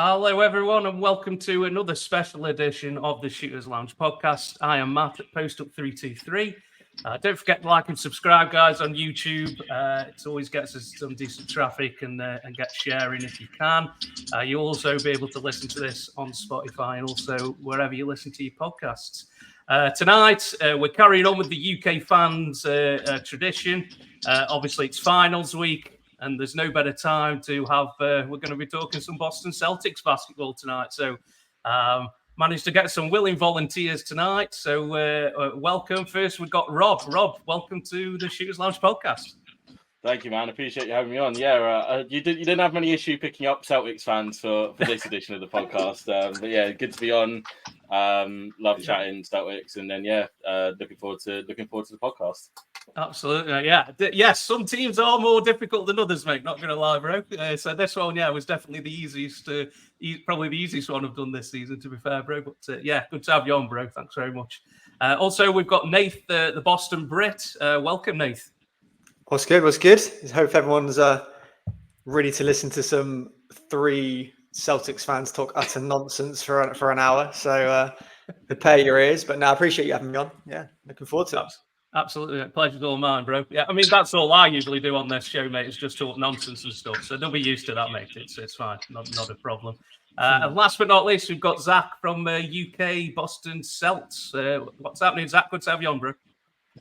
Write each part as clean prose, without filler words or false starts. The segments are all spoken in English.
Hello, everyone, and welcome to another special edition of the Shooters Lounge podcast. I am Matt at PostUp323. Don't forget to like and subscribe, guys, on YouTube. It always gets us some decent traffic and get sharing if you can. You'll also be able to listen to this on Spotify and also wherever you listen to your podcasts. Tonight, we're carrying on with the UK fans tradition. Obviously, it's finals week. And there's no better time to have, we're going to be talking some Boston Celtics basketball tonight. So managed to get some willing volunteers tonight. So welcome. First, we've got Rob. Rob, welcome to the Shooters Lounge podcast. Thank you, man. Appreciate you having me on. Yeah, you didn't have any issue picking up Celtics fans for this edition of the podcast. But yeah, good to be on. Love chatting Celtics, and then looking forward to the podcast. Absolutely, yeah. Yes, some teams are more difficult than others, mate. Not going to lie, bro. So this one, was definitely the easiest, probably the easiest one I've done this season, to be fair, bro. But good to have you on, bro. Thanks very much. Also, we've got Nath, the Boston Brit. Welcome, Nath. What's good? What's good? I hope everyone's ready to listen to some three Celtics fans talk utter nonsense for an hour. So prepare your ears. But no, I appreciate you having me on. Yeah, looking forward to it. Absolutely. Pleasure's all mine, bro. Yeah, I mean, that's all I usually do on this show, mate, is just talk nonsense and stuff. So they'll be used to that, mate. It's fine. Not a problem. And last but not least, we've got Zach from UK Boston Celtics. What's happening, Zach? Good to have you on, bro.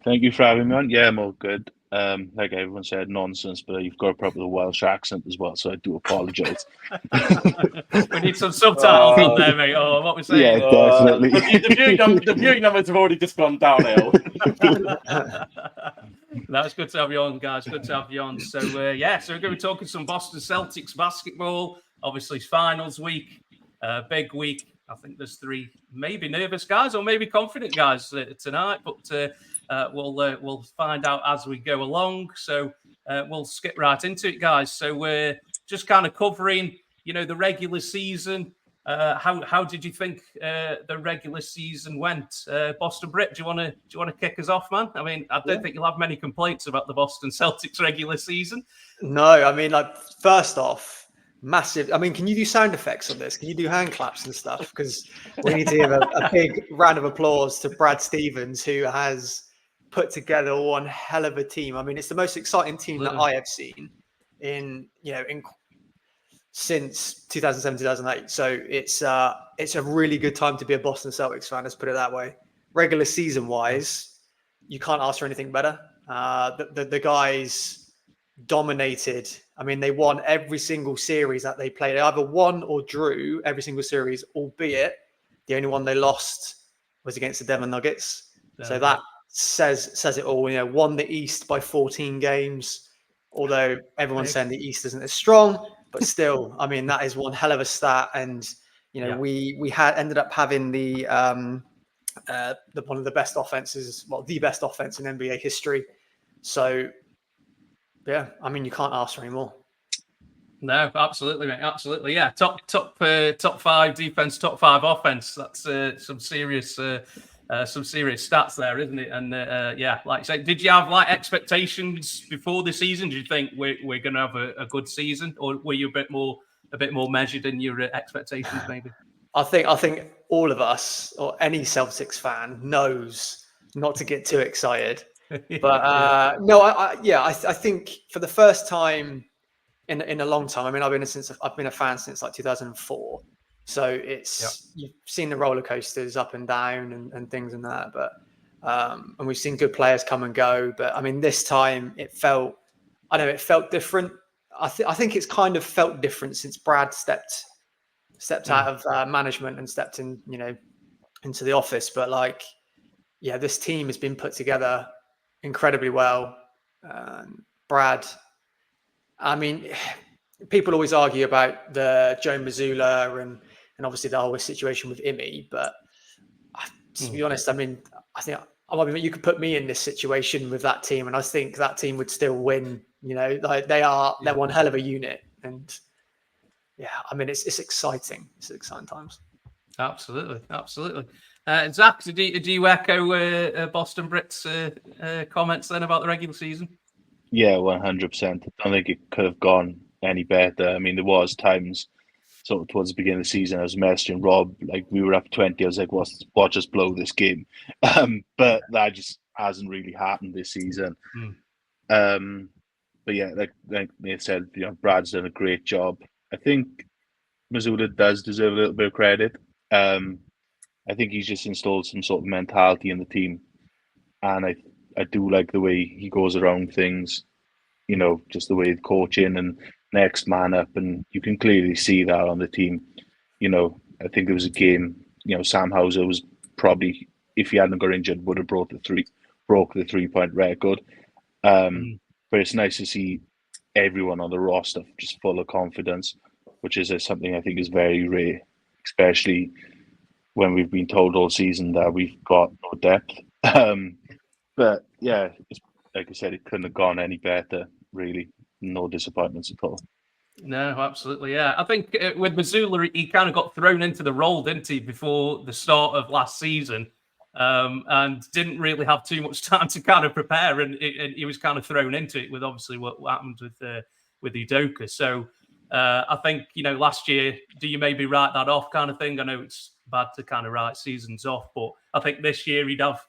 Thank you for having me on. Yeah, I'm all good. Like everyone said, nonsense, but you've got a proper Welsh accent as well, so I do apologise. We need some subtitles on there, mate. Oh, what we're saying. Yeah, definitely. The viewing numbers have already just gone downhill. No, it's good to have you on, guys. Good to have you on. So, so we're going to be talking some Boston Celtics basketball. Obviously, finals week, big week. I think there's three maybe nervous guys or maybe confident guys tonight, but we'll find out as we go along. So we'll skip right into it, guys. So we're just kind of covering, the regular season. How did you think the regular season went? Boston Brit, do you want to kick us off, man? I mean, I don't think you'll have many complaints about the Boston Celtics regular season. No, I mean, first off, massive. I mean, can you do sound effects on this? Can you do hand claps and stuff? Because we need to give a big round of applause to Brad Stevens, who has put together one hell of a team. I mean, it's the most exciting team that I have seen since 2007, 2008. So it's a really good time to be a Boston Celtics fan. Let's put it that way. Regular season wise, you can't ask for anything better. The guys dominated. I mean, they won every single series that they played. They either won or drew every single series, albeit the only one they lost was against the Denver Nuggets. So that says it all. Won the East by 14 games, although everyone's saying the East isn't as strong, but still, I mean, that is one hell of a stat. And we ended up having the one of the best offenses, the best offense in NBA history. So yeah, I mean, you can't ask for any more. No, absolutely, mate. Absolutely, yeah. Top five defense, top five offense. That's some serious stats there, isn't it? And like you said, did you have expectations before the season? Did you think we're going to have a good season, or were you a bit more measured in your expectations, maybe? I think all of us or any Celtics fan knows not to get too excited. But I think for the first time in a long time. I mean, I've been a fan since 2004. So you've seen the roller coasters up and down and things and that, but and we've seen good players come and go. But I mean, this time it felt different. I think it's kind of felt different since Brad stepped out of management and stepped in, into the office. But this team has been put together incredibly well. Brad, I mean, people always argue about the Joe Mazzulla and obviously the whole situation with Imi, but to be honest, I mean, you could put me in this situation with that team, and I think that team would still win. They're one hell of a unit, and I mean, it's exciting. It's exciting times. Absolutely. Zach, do you echo Boston Brit's comments then about the regular season? Yeah, 100%. I don't think it could have gone any better. I mean, there was times sort of towards the beginning of the season, I was messaging Rob, like we were up 20. I was like, watch us blow this game. But that just hasn't really happened this season. But yeah, like Nath said, Brad's done a great job. I think Mazzulla does deserve a little bit of credit. I think he's just installed some sort of mentality in the team. And I do like the way he goes around things, just the way the coaching and next man up. And you can clearly see that on the team. I think there was a game, Sam Hauser was probably, if he hadn't got injured, would have broke the 3-point record. But it's nice to see everyone on the roster just full of confidence, which is something I think is very rare, especially when we've been told all season that we've got no depth. But yeah, like I said, it couldn't have gone any better, really. No disappointments at all. No, absolutely, yeah. I think with Mazzulla, he kind of got thrown into the role, didn't he, before the start of last season, and didn't really have too much time to kind of prepare, and he was kind of thrown into it with obviously what happened with Udoka. So I think, last year, do you maybe write that off kind of thing? I know it's bad to kind of write seasons off, but I think this year he'd have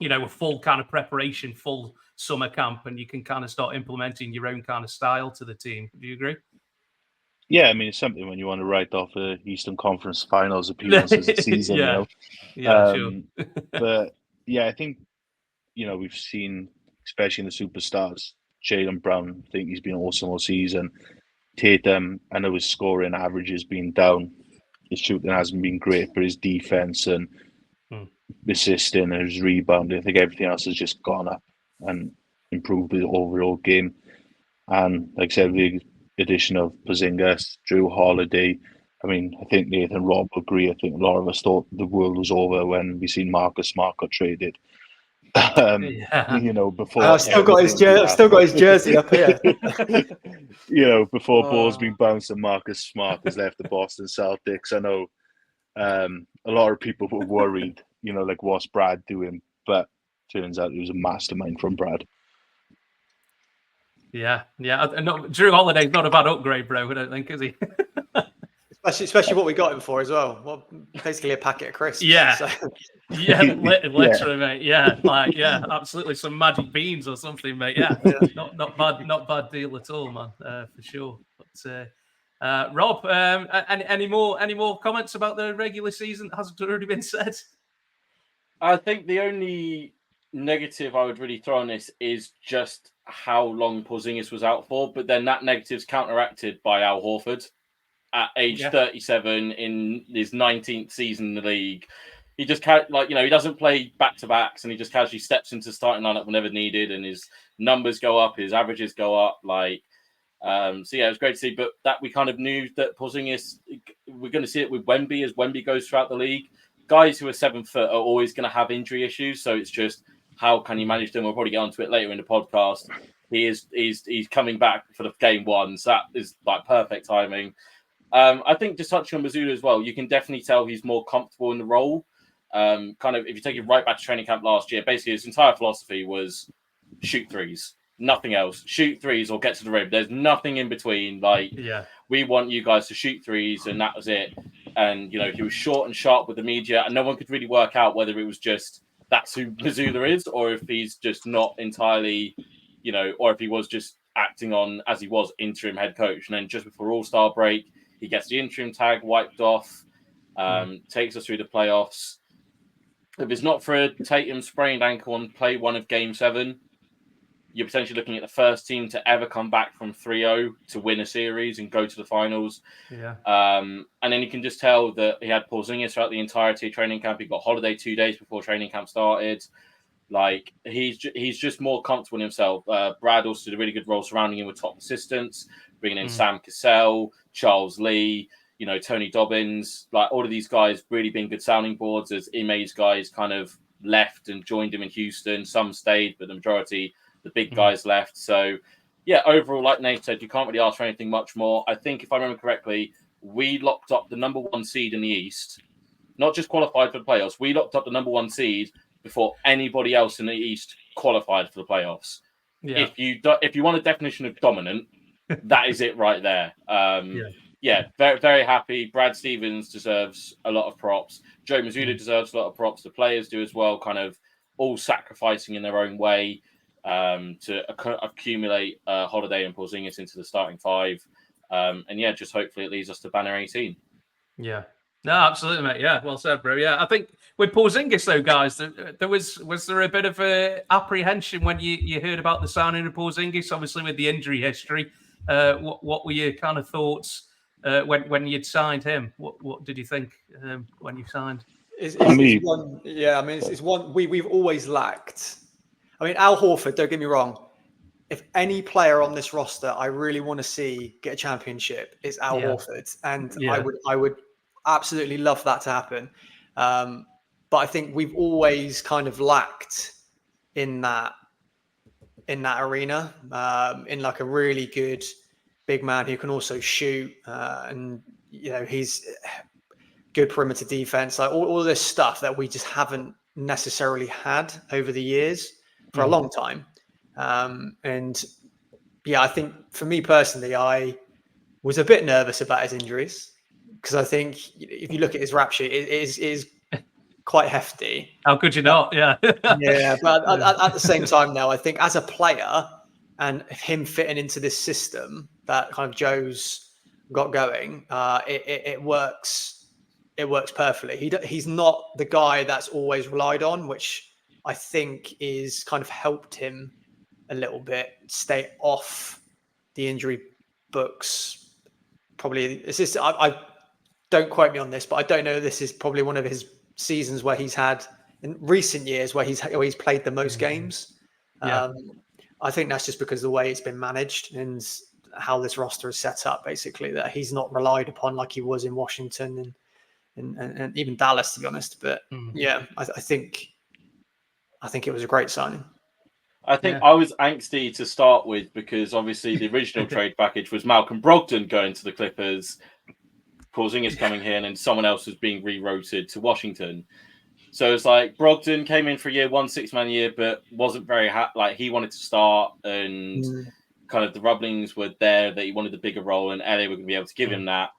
a full kind of preparation, full summer camp, and you can kind of start implementing your own kind of style to the team. Do you agree? Yeah, I mean, it's something when you want to write off the Eastern Conference Finals appearances this season, Yeah, sure. But yeah, I think, we've seen, especially in the superstars, Jaylen Brown, I think he's been awesome all season. Tatum, I know his scoring average has been down. His shooting hasn't been great, but his defense and assisting and his rebounding, I think everything else has just gone up and improved the overall game. And like I said, the addition of Porzingis, Drew Holiday, I mean, I think Nath and Rob agree. I think a lot of us thought the world was over when we seen Marcus Smart got traded. Before I've still got his jersey up here. Before ball's been bounced and Marcus Smart has left the Boston Celtics. I know a lot of people were worried, like what's Brad doing? But turns out he was a mastermind from Brad. Yeah. Drew Holiday's not a bad upgrade, bro. I don't think, is he? Especially what we got him for as well. Well, basically a packet of crisps. Yeah. So. Yeah, literally, mate. Yeah, absolutely. Some magic beans or something, mate. Yeah. Not bad deal at all, man. For sure. But Rob, any more comments about the regular season that hasn't already been said? I think the only negative I would really throw on this is just how long Porzingis was out for, but then that negative's counteracted by Al Horford at age 37 in his 19th season in the league. He just he doesn't play back-to-backs, and he just casually steps into starting lineup whenever needed, and his numbers go up, his averages go up. So yeah, it was great to see. But that we kind of knew that Porzingis, we're going to see it with Wemby as Wemby goes throughout the league. Guys who are 7 foot are always going to have injury issues, so it's just how can you manage them? We'll probably get onto it later in the podcast. He's coming back for the game one, so that is like perfect timing. I think just touching on Mazzulla as well, you can definitely tell he's more comfortable in the role. Kind of, if you take it right back to training camp last year, basically his entire philosophy was shoot threes, nothing else. Shoot threes or get to the rim. There's nothing in between. We want you guys to shoot threes, and that was it. And he was short and sharp with the media, and no one could really work out whether it was just that's who Mazzulla is, or if he's just not entirely, or if he was just acting on as he was interim head coach. And then just before All-Star break, he gets the interim tag wiped off, takes us through the playoffs. If it's not for a Tatum sprained ankle on play one of Game 7, you're potentially looking at the first team to ever come back from 3-0 to win a series and go to the finals. Yeah. And then you can just tell that he had Porzingis throughout the entirety of training camp. He got Holiday 2 days before training camp started. He's just more comfortable in himself. Brad also did a really good role surrounding him with top assistants, bringing in Sam Cassell, Charles Lee, Tony Dobbins, all of these guys really being good sounding boards as Ime's guys kind of left and joined him in Houston. Some stayed, but the majority, the big guys left. So, yeah, overall, like Nate said, you can't really ask for anything much more. I think, if I remember correctly, we locked up the number 1 seed in the East, not just qualified for the playoffs. We locked up the number 1 seed before anybody else in the East qualified for the playoffs. Yeah. If you want a definition of dominant, that is it right there. yeah, very, very happy. Brad Stevens deserves a lot of props. Joe Mazzulla deserves a lot of props. The players do as well, kind of all sacrificing in their own way to accumulate Holiday and Porzingis into the starting five. And yeah, just hopefully it leads us to banner 18. Yeah. No, absolutely, mate. Yeah, well said, bro. Yeah, I think with Porzingis, though, guys, there was there a bit of a apprehension when you heard about the signing of Porzingis, obviously with the injury history. What were your kind of thoughts when you'd signed him? What did you think when you signed? It's one, yeah, I mean, it's one we've always lacked. I mean, Al Horford, don't get me wrong. If any player on this roster I really want to see get a championship, it's Al Horford, and I would absolutely love that to happen. But I think we've always kind of lacked in that arena, in like a really good big man who can also shoot, and he's good perimeter defense, like all this stuff that we just haven't necessarily had over the years for a long time. And yeah, I think for me personally, I was a bit nervous about his injuries because I think if you look at his rap sheet, it is quite hefty. How could you not? Yeah. Yeah. But at the same time, now I think as a player and him fitting into this system that kind of Joe's got going, it works. It works perfectly. He's not the guy that's always relied on, which I think is kind of helped him a little bit stay off the injury books. Probably it's just I don't quote me on this, but I don't know. This is probably one of his seasons where he's had in recent years where he's played the most games. I think that's just because of the way it's been managed and how this roster is set up. Basically, that he's not relied upon like he was in Washington and even Dallas, to be honest. But yeah, I think it was a great signing. I think I was angsty to start with because obviously the original trade package was Malcolm Brogdon going to the Clippers, Porzingis coming here, and then someone else was being re-rotated to Washington. So it's like Brogdon came in for a year, won $6 million a year, but wasn't very like he wanted to start, and kind of the rumblings were there that he wanted a bigger role, and LA were going to be able to give him that.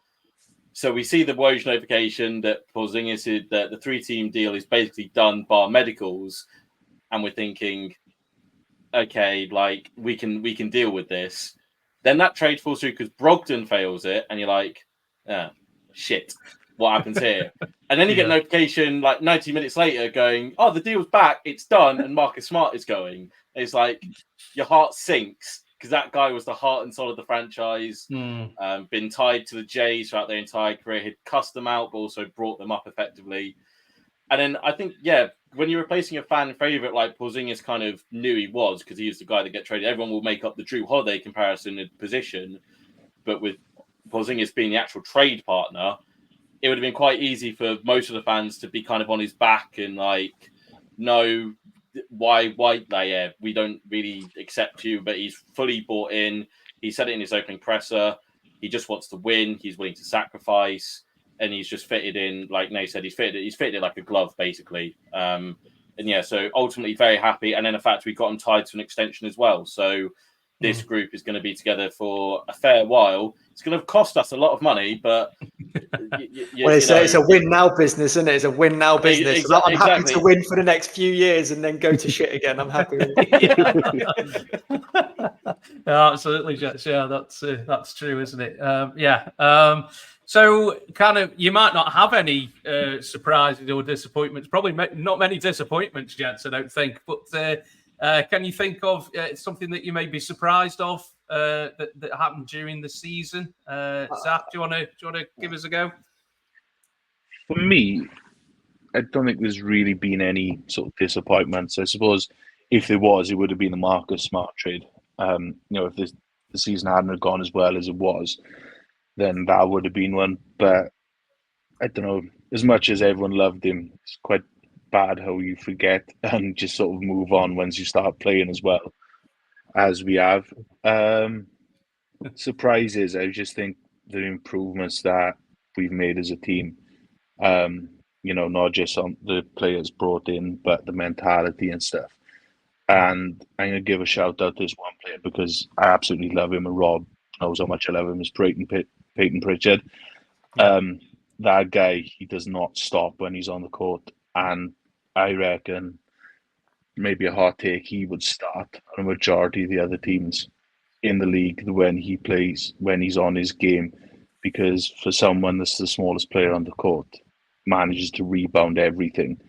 So we see the Woj notification that Porzingis is that the 3-team deal is basically done bar medicals, and we're thinking, okay, like we can deal with this. Then that trade falls through because Brogdon fails it, and you're like, shit, what happens here? And then you get a notification like 90 minutes later going, oh, the deal's back, it's done, and Marcus Smart is going. It's like your heart sinks because that guy was the heart and soul of the franchise, been tied to the Jays throughout their entire career, had cussed them out, but also brought them up effectively. And then I think, when you're replacing a fan favorite like Porzingis kind of knew he was because he was the guy that get traded, everyone will make up the Drew Holiday comparison in position. But with Porzingis being the actual trade partner, it would have been quite easy for most of the fans to be kind of on his back and like, no, why, like, we don't really accept you. But he's fully bought in. He said it in his opening presser. He just wants to win. He's willing to sacrifice. And he's just fitted in, like Nath said, he's fitted in like a glove, basically. And yeah, so ultimately very happy. And then the fact we got him tied to an extension as well. So this group is going to be together for a fair while. It's going to cost us a lot of money, but it's a win now business, isn't it? It's a win now business. I'm happy to win for the next few years and then go to shit again. I'm happy with it. Absolutely, Jets. Yeah, that's true, isn't it? So kind of, you might not have any surprises or disappointments. Probably not many disappointments, Jets, I don't think. But can you think of something that you may be surprised of that happened during the season? Zach, do you want to give us a go? For me, I don't think there's really been any sort of disappointments. I suppose if there was, it would have been the Marcus Smart trade. If the season hadn't gone as well as it was, then that would have been one. But I don't know, as much as everyone loved him, it's quite bad how you forget and just sort of move on once you start playing as well as we have. Surprises, I just think the improvements that we've made as a team, not just on the players brought in, but the mentality and stuff. And I'm going to give a shout out to this one player because I absolutely love him, and Rob knows how much I love him, is Peyton Pritchard. Yeah. That guy, he does not stop when he's on the court, and I reckon maybe a hot take, he would start on a majority of the other teams in the league when he plays, when he's on his game, because for someone that's the smallest player on the court, manages to rebound everything.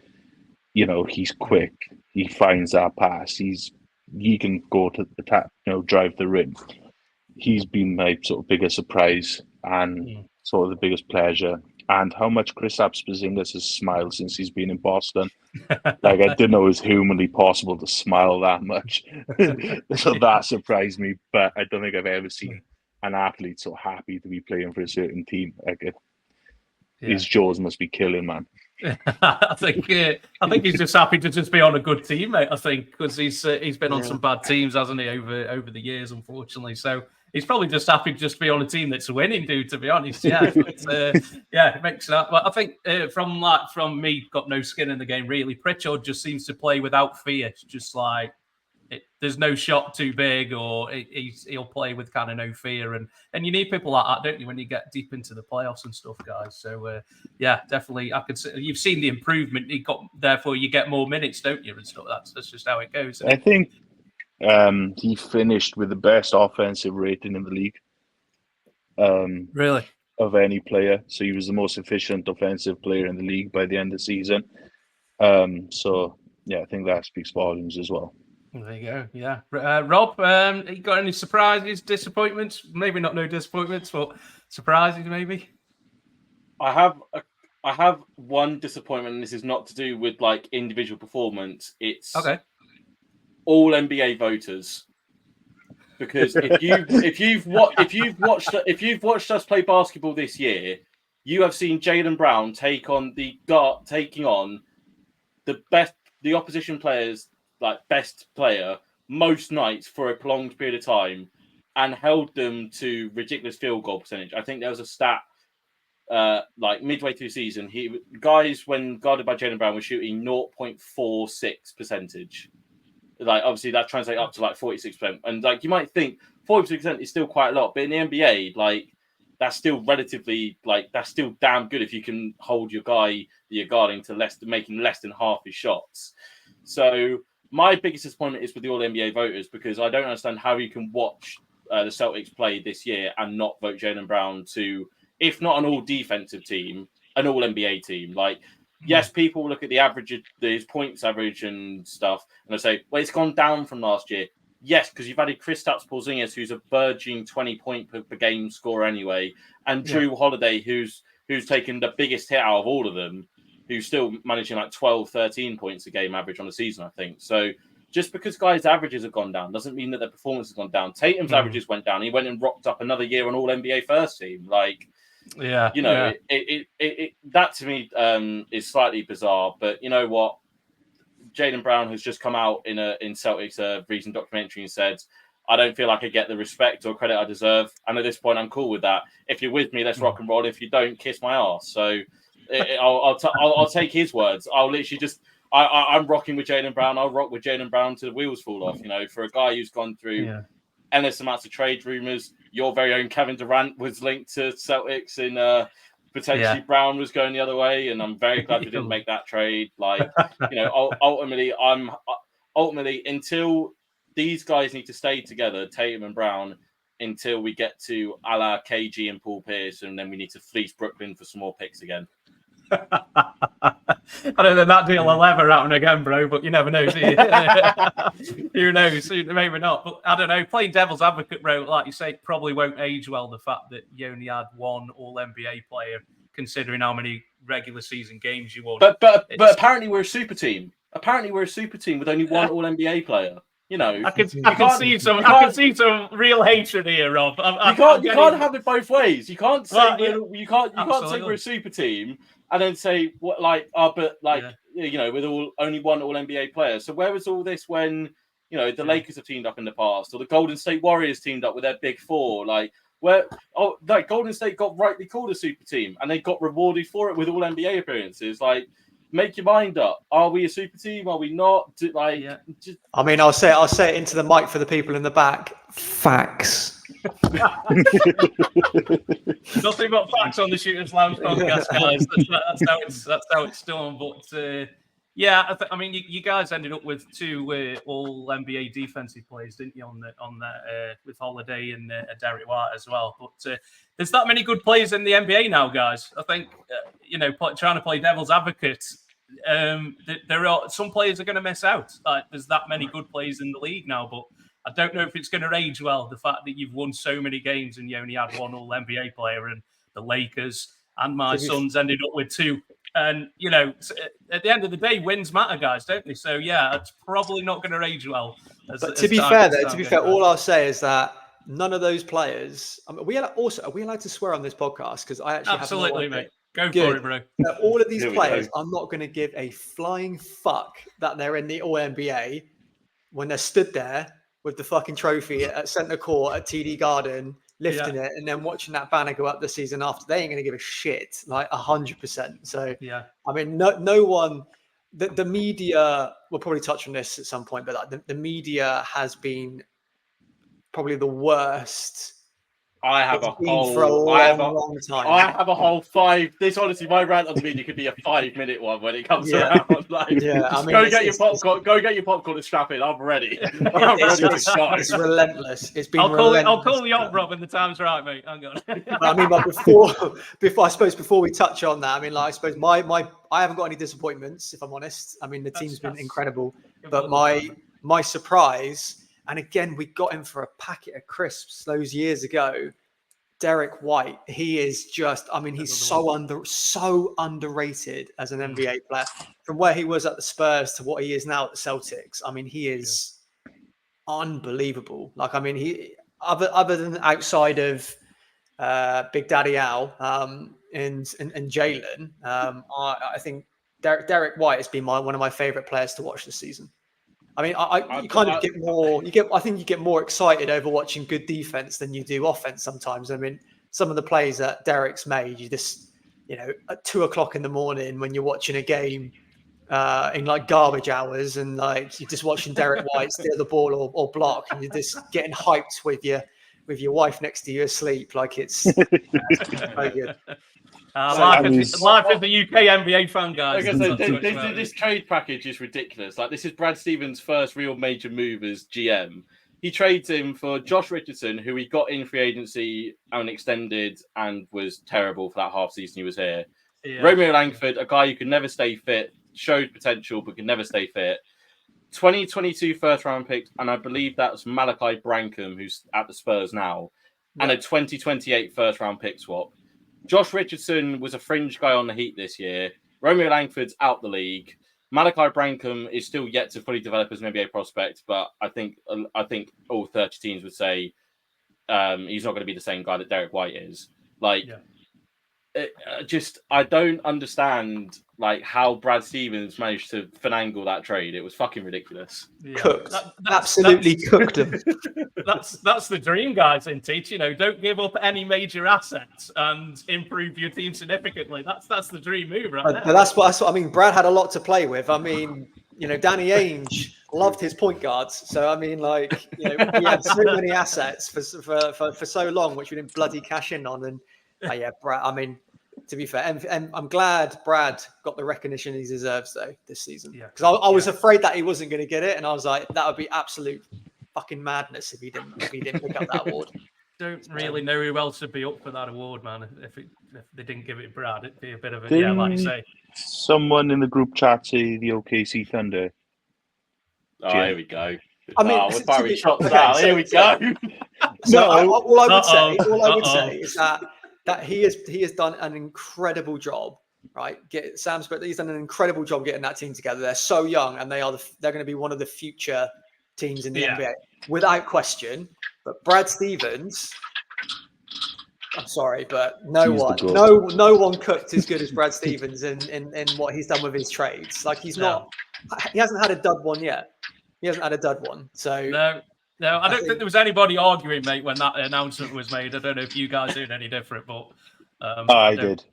You know, he's quick. He finds that pass. He can go to the tap, drive the rim. He's been my sort of biggest surprise and sort of the biggest pleasure. And how much Kristaps Porzingis has smiled since he's been in Boston. Like, I didn't know it was humanly possible to smile that much. So that surprised me. But I don't think I've ever seen an athlete so happy to be playing for a certain team. Like, his jaws must be killing, man. I think he's just happy to just be on a good teammate. I think because he's been on some bad teams, hasn't he, over the years, unfortunately. So he's probably just happy to just be on a team that's winning, dude. To be honest, it makes that. But I think from me, got no skin in the game really. Pritchard just seems to play without fear. It's just like there's no shot too big, or he'll play with kind of no fear, and you need people like that, don't you, when you get deep into the playoffs and stuff, guys. So definitely, I could say you've seen the improvement. Therefore you get more minutes, don't you, and stuff. That's just how it goes. I think he finished with the best offensive rating in the league. Really? Of any player. So he was the most efficient offensive player in the league by the end of the season. So I think that speaks volumes as well. There you go. Yeah. Rob, you got any surprises, disappointments? Maybe not no disappointments, but surprises maybe? I have one disappointment, and this is not to do with like individual performance. It's all NBA voters. Because if you've watched us play basketball this year, you have seen Jaylen Brown taking on the opposition players, like best player, most nights for a prolonged period of time, and held them to ridiculous field goal percentage. I think there was a stat like midway through the season, guys when guarded by Jaylen Brown were shooting 0.46 percentage. Like obviously that translates up to like 46%, and like you might think 40% is still quite a lot, but in the NBA, like that's still relatively that's still damn good if you can hold your guy that you're guarding to making less than half his shots. So my biggest disappointment is with the All NBA voters, because I don't understand how you can watch the Celtics play this year and not vote Jaylen Brown to, if not an all defensive team, an All NBA team. Like, yes, people will look at the average, his points average and stuff, and they'll say, well, it's gone down from last year. Yes, because you've added Kristaps Porzingis, who's a burgeoning 20-point per game scorer anyway, and Drew Holiday, who's taken the biggest hit out of all of them, who's still managing like 12, 13 points a game average on the season, I think. So just because guys' averages have gone down doesn't mean that their performance has gone down. Tatum's averages went down. He went and rocked up another year on All NBA first team. Like, it that to me is slightly bizarre. But you know what? Jaylen Brown has just come out in Celtics recent documentary and said, I don't feel like I get the respect or credit I deserve. And at this point, I'm cool with that. If you're with me, let's rock and roll. If you don't, kiss my ass. So I'll take his words. I'll literally just I'm rocking with Jaylen Brown. I'll rock with Jaylen Brown till the wheels fall off. You know, for a guy who's gone through endless amounts of trade rumors. Your very own Kevin Durant was linked to Celtics, and potentially Brown was going the other way. And I'm very glad we didn't make that trade. Like, you know, ultimately until these guys need to stay together, Tatum and Brown, until we get to a la KG and Paul Pierce, and then we need to fleece Brooklyn for some more picks again. I don't think that deal will ever happen again, bro, but you never know, do you? Who knows? Maybe not. But I don't know. Playing devil's advocate, bro, like you say, it probably won't age well, the fact that you only had one All-NBA player, considering how many regular season games you won. But apparently we're a super team. Apparently we're a super team with only one All-NBA player. You know, I can see some real hatred here, Rob. You can't have it both ways. You can't say you can't say we're a super team and then say what you know, with only one All NBA player. So where was all this when, you know, the Lakers have teamed up in the past, or the Golden State Warriors teamed up with their big four? Like Golden State got rightly called a super team and they got rewarded for it with All NBA appearances. Like, make your mind up. Are we a super team? Are we not? I mean, I'll say it into the mic for the people in the back. Facts. Nothing but facts on the Shooters Lounge podcast, guys. That's how it's done. But yeah, I mean, you guys ended up with two all NBA defensive players, didn't you? On that with Holiday and Derek White as well. But there's that many good players in the NBA now, guys. I think trying to play devil's advocate. There are some players are going to miss out. There's that many good players in the league now, but I don't know if it's going to age well. The fact that you've won so many games and you only had one All NBA player, and the Lakers and my Suns ended up with two. And at the end of the day, wins matter, guys, don't they? So yeah, it's probably not going to age well. But to be fair, all I'll say is that none of those players. I mean, are we allowed to swear on this podcast? Because I actually absolutely, have no mate. Go for it, bro. All of these players, I'm not going to give a flying fuck that they're in the All NBA when they're stood there with the fucking trophy at centre court at TD Garden, lifting it, and then watching that banner go up the season after. They ain't going to give a shit, like 100%. So, yeah, I mean, no one. The media. We'll probably touch on this at some point, but the media has been probably the worst. I have a whole 5. This honestly, my rant on the media could be a 5-minute one when it comes around. Go get your popcorn and strap in. I'm ready. It's relentless. It's been. I'll call you up, Rob, when the time's right, mate. Hang on. I mean, but before we touch on that, I mean, like, I suppose I haven't got any disappointments, if I'm honest. I mean, the team's been incredible, but my surprise. And again, we got him for a packet of crisps those years ago. Derek White, he is just, I mean, he's so underrated as an NBA player. From where he was at the Spurs to what he is now at the Celtics, I mean, he is unbelievable. Like, I mean, he other than outside of Big Daddy Al and Jalen, I think Derek White has been one of my favorite players to watch this season. I mean, I think you get more excited over watching good defense than you do offense sometimes. I mean, some of the plays that Derek's made, you just, at 2:00 in the morning when you're watching a game in like garbage hours, and like you're just watching Derek White steal the ball or block, and you're just getting hyped with your wife next to you asleep. Like it's very good. Life of the UK NBA fan, guys. This trade package is ridiculous. Like, this is Brad Stevens' first real major move as GM. He trades him for Josh Richardson, who he got in free agency and extended and was terrible for that half season he was here. Yeah. Romeo Langford, a guy who could never stay fit, showed potential but could never stay fit. 2022 first round pick, and I believe that's Malachi Brankham, who's at the Spurs now, and a 2028 first round pick swap. Josh Richardson was a fringe guy on the Heat this year. Romeo Langford's out the league. Malachi Brankham is still yet to fully develop as an NBA prospect, but I think all 30 teams would say he's not going to be the same guy that Derek White is. I don't understand how Brad Stevens managed to finagle that trade. It was fucking ridiculous. Yeah. Cooked. Absolutely cooked him. That's the dream, guys, in teach. Don't give up any major assets and improve your team significantly. That's the dream move, right? But that's what I mean. Brad had a lot to play with. I mean, Danny Ainge loved his point guards. So I mean, we had so many assets for so long, which we didn't bloody cash in on. And Brad. I mean, to be fair, and I'm glad Brad got the recognition he deserves though this season. Yeah, because I was afraid that he wasn't going to get it, and I was like, that would be absolute fucking madness if he didn't pick up that award. Don't really know who else would be up for that award, man. If they didn't give it Brad, it'd be a bit of a like you say. Someone in the group chat say the OKC Thunder. Oh, here we go. I mean, we're firing shots now. Here we go. All I would say is that he has done an incredible job, right? He's done an incredible job getting that team together. They're so young, and they're going to be one of the future teams in the NBA, without question. But Brad Stevens, I'm sorry, but no one cooked as good as Brad Stevens in what he's done with his trades. Like he hasn't had a dud one yet. He hasn't had a dud one. So No, I don't think there was anybody arguing, mate, when that announcement was made. I don't know if you guys did any different, but I did.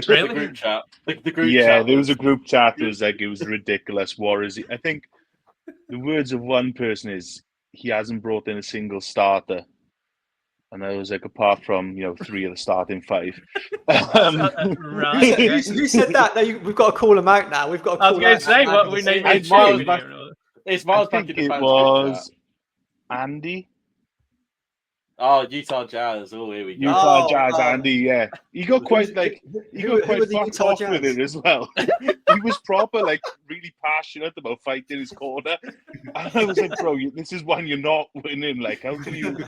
Really? The group chat. The group chat. There was a group chat. It was ridiculous. What is he? I think the words of one person is he hasn't brought in a single starter. And I was like, apart from 3 of the starting 5. Right. Who said that? No, we've got to call him out now. We've got to I call was going out to say, now. what we name It's it? Miles back. It's I Miles back think in the it fans group was chat. Andy. Oh, Utah Jazz. Oh, here we go. Utah Jazz Andy, yeah. He got quite who are the fucked Utah off with Jazz? it as well. He was proper really passionate about fighting his corner. And I was like, bro, this is one you're not winning. Like, how can you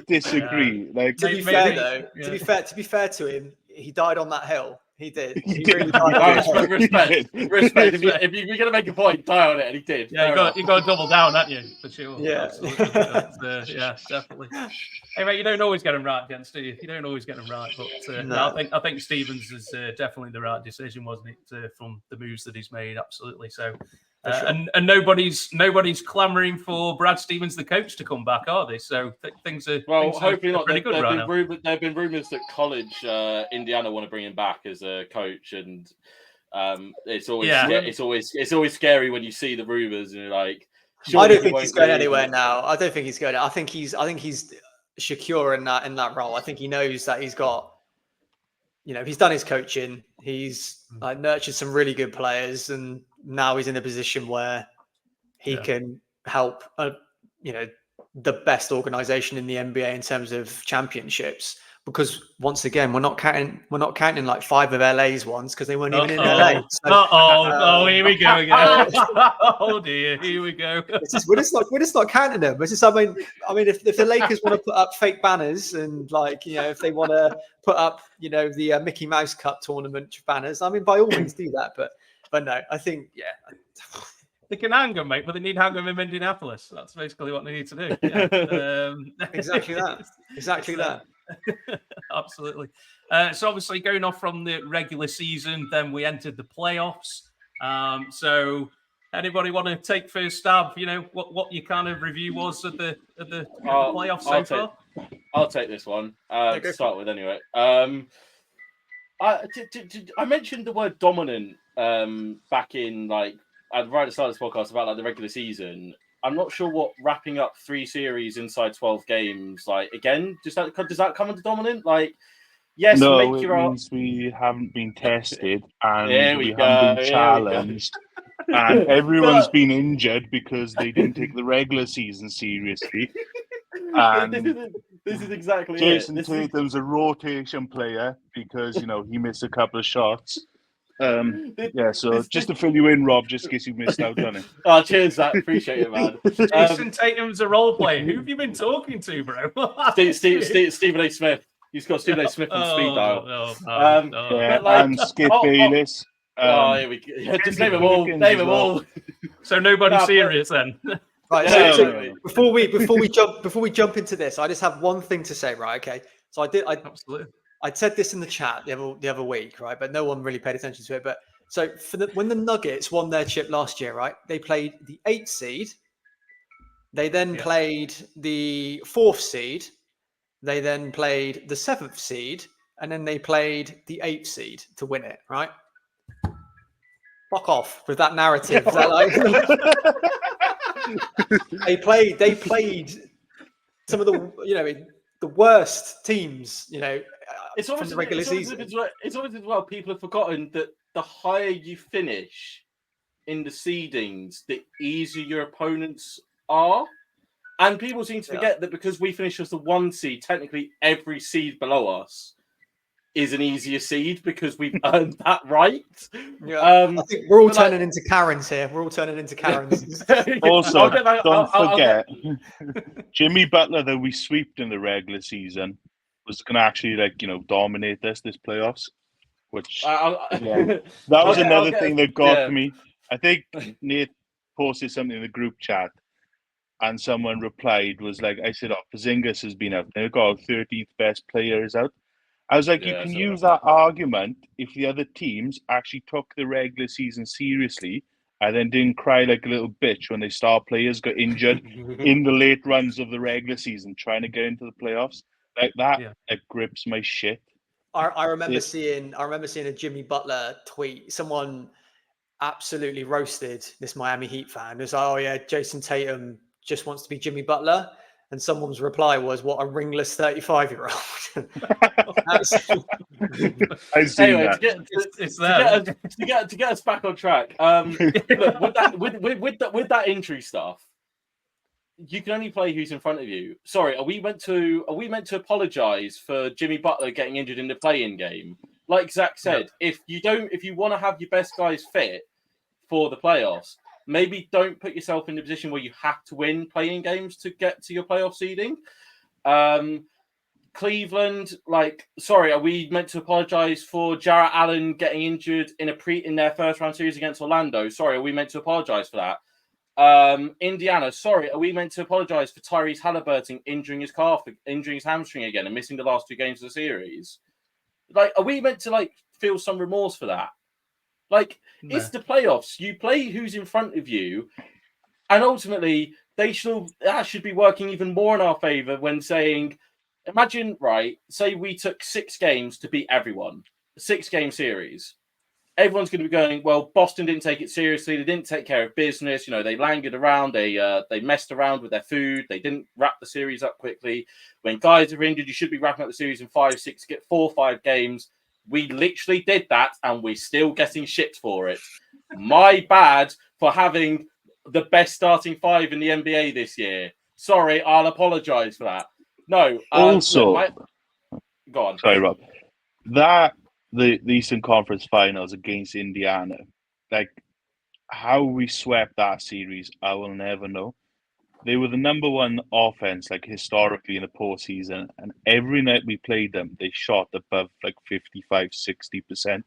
disagree? Like, To be fair though, to be fair to him, he died on that hill. He did. He really did. died on that hill. Respect. He did. Respect. If you're going to make a point, die on it, and he did. Yeah, you got to double down, haven't you? For sure. Yeah. Absolutely. Yeah, definitely. Hey, mate, you don't always get them right, gents, do you? You don't always get them right, but no, I think Stevens is definitely the right decision, wasn't it, from the moves that he's made? Absolutely. So, sure. and nobody's clamouring for Brad Stevens, the coach, to come back, are they? So things are hopefully not. Pretty good right now. There have been rumours that college Indiana want to bring him back as a coach, and it's always scary when you see the rumours and you're like, I don't think he's going anywhere now. I don't think he's going. I think he's secure in that role. I think he knows that he's got, he's done his coaching. He's nurtured some really good players, and now he's in a position where he can help, the best organization in the NBA in terms of championships. Because once again, we're not counting like 5 of LA's ones because they weren't even in LA. So, here we go again. Oh dear, here we go. We're just not counting them. It's just, I mean, if the Lakers want to put up fake banners and if they want to put up, the Mickey Mouse Cup tournament banners, I mean, by all means do that. But no, I think they can hang them, mate, but they need to hang them in Indianapolis. That's basically what they need to do. Yeah. Exactly that. Exactly that. Absolutely. So obviously going off from the regular season, then we entered the playoffs. So anybody want to take first stab? What your kind of review was of the playoffs so far? I'll take this one. To start with anyway. I mentioned the word dominant back in right at the start of this podcast about the regular season. I'm not sure what wrapping up 3 series inside 12 games again. Does that come under dominant? Yes, no, make it means we haven't been tested and we go. haven't been challenged, and everyone's been injured because they didn't take the regular season seriously. And this is exactly Jason Tatum's a rotation player because he missed a couple of shots. So just to fill you in, Rob, just in case you missed out on it. Oh, cheers, Zach. Appreciate it, man. Jason Tatum's a role player. Who have you been talking to, bro? Stephen A. Smith. He's got Stephen A. Smith on speed dial. And Skip Bayless. Here we go. Yeah, just name them all. Name them all. So nobody's serious then. Right. So before we jump into this, I just have one thing to say. Right. Okay. So Absolutely. I said this in the chat the other week, right? But no one really paid attention to it. But so when the Nuggets won their chip last year, right? They played the 8th seed. They then played the 4th seed. They then played the 7th seed, and then they played the 8th seed to win it, right? Fuck off with that narrative. They played some of the the worst teams, it's almost from the regular season. It's always as well. People have forgotten that the higher you finish in the seedings, the easier your opponents are. And people seem to forget that because we finish as the 1 seed, technically every seed below us is an easier seed because we've earned that right. Yeah. I think we're all turning into Karens here. We're all turning into Karens. Also, don't forget, Jimmy Butler, that we swept in the regular season, was going to actually dominate this playoffs. Which that was another thing that got me. I think Nath posted something in the group chat. And someone replied, was like, I said, Porzingis has been out. They've got 13th best players out. I was like, you can use that argument if the other teams actually took the regular season seriously and then didn't cry like a little bitch when their star players got injured in the late runs of the regular season trying to get into the playoffs. Like that, it grips my shit. I remember seeing a Jimmy Butler tweet. Someone absolutely roasted this Miami Heat fan. It was like, oh yeah, Jason Tatum just wants to be Jimmy Butler. and someone's reply was, "What a ringless 35-year-old." I've seen Anyway, that. to get us back on track. Look, with that injury stuff, you can only play who's in front of you. Sorry, are we meant to apologise for Jimmy Butler getting injured in the play-in game? Like Zach said, if you want to have your best guys fit for the playoffs, maybe don't put yourself in the position where you have to win play-in games to get to your playoff seeding. Cleveland, sorry, are we meant to apologise for Jarrett Allen getting injured in their first round series against Orlando? Sorry, are we meant to apologise for that? Indiana, sorry, are we meant to apologise for Tyrese Halliburton injuring his hamstring again and missing the last 2 games of the series? Are we meant to feel some remorse for that? It's the playoffs. You play who's in front of you, and ultimately that should be working even more in our favour when saying, imagine, say we took 6 games to beat everyone, a 6-game series. Everyone's going to be going, well, Boston didn't take it seriously. They didn't take care of business. They languid around. They messed around with their food. They didn't wrap the series up quickly. When guys are injured, you should be wrapping up the series in 4 or 5 games. We literally did that, and we're still getting shit for it. My bad for having the best starting 5 in the NBA this year. Sorry, I'll apologise for that. No. Also, go on. Sorry, Rob. The Eastern Conference Finals against Indiana, how we swept that series, I will never know. They were the number 1 offense, historically in the postseason, and every night we played them, they shot above 55, 60%.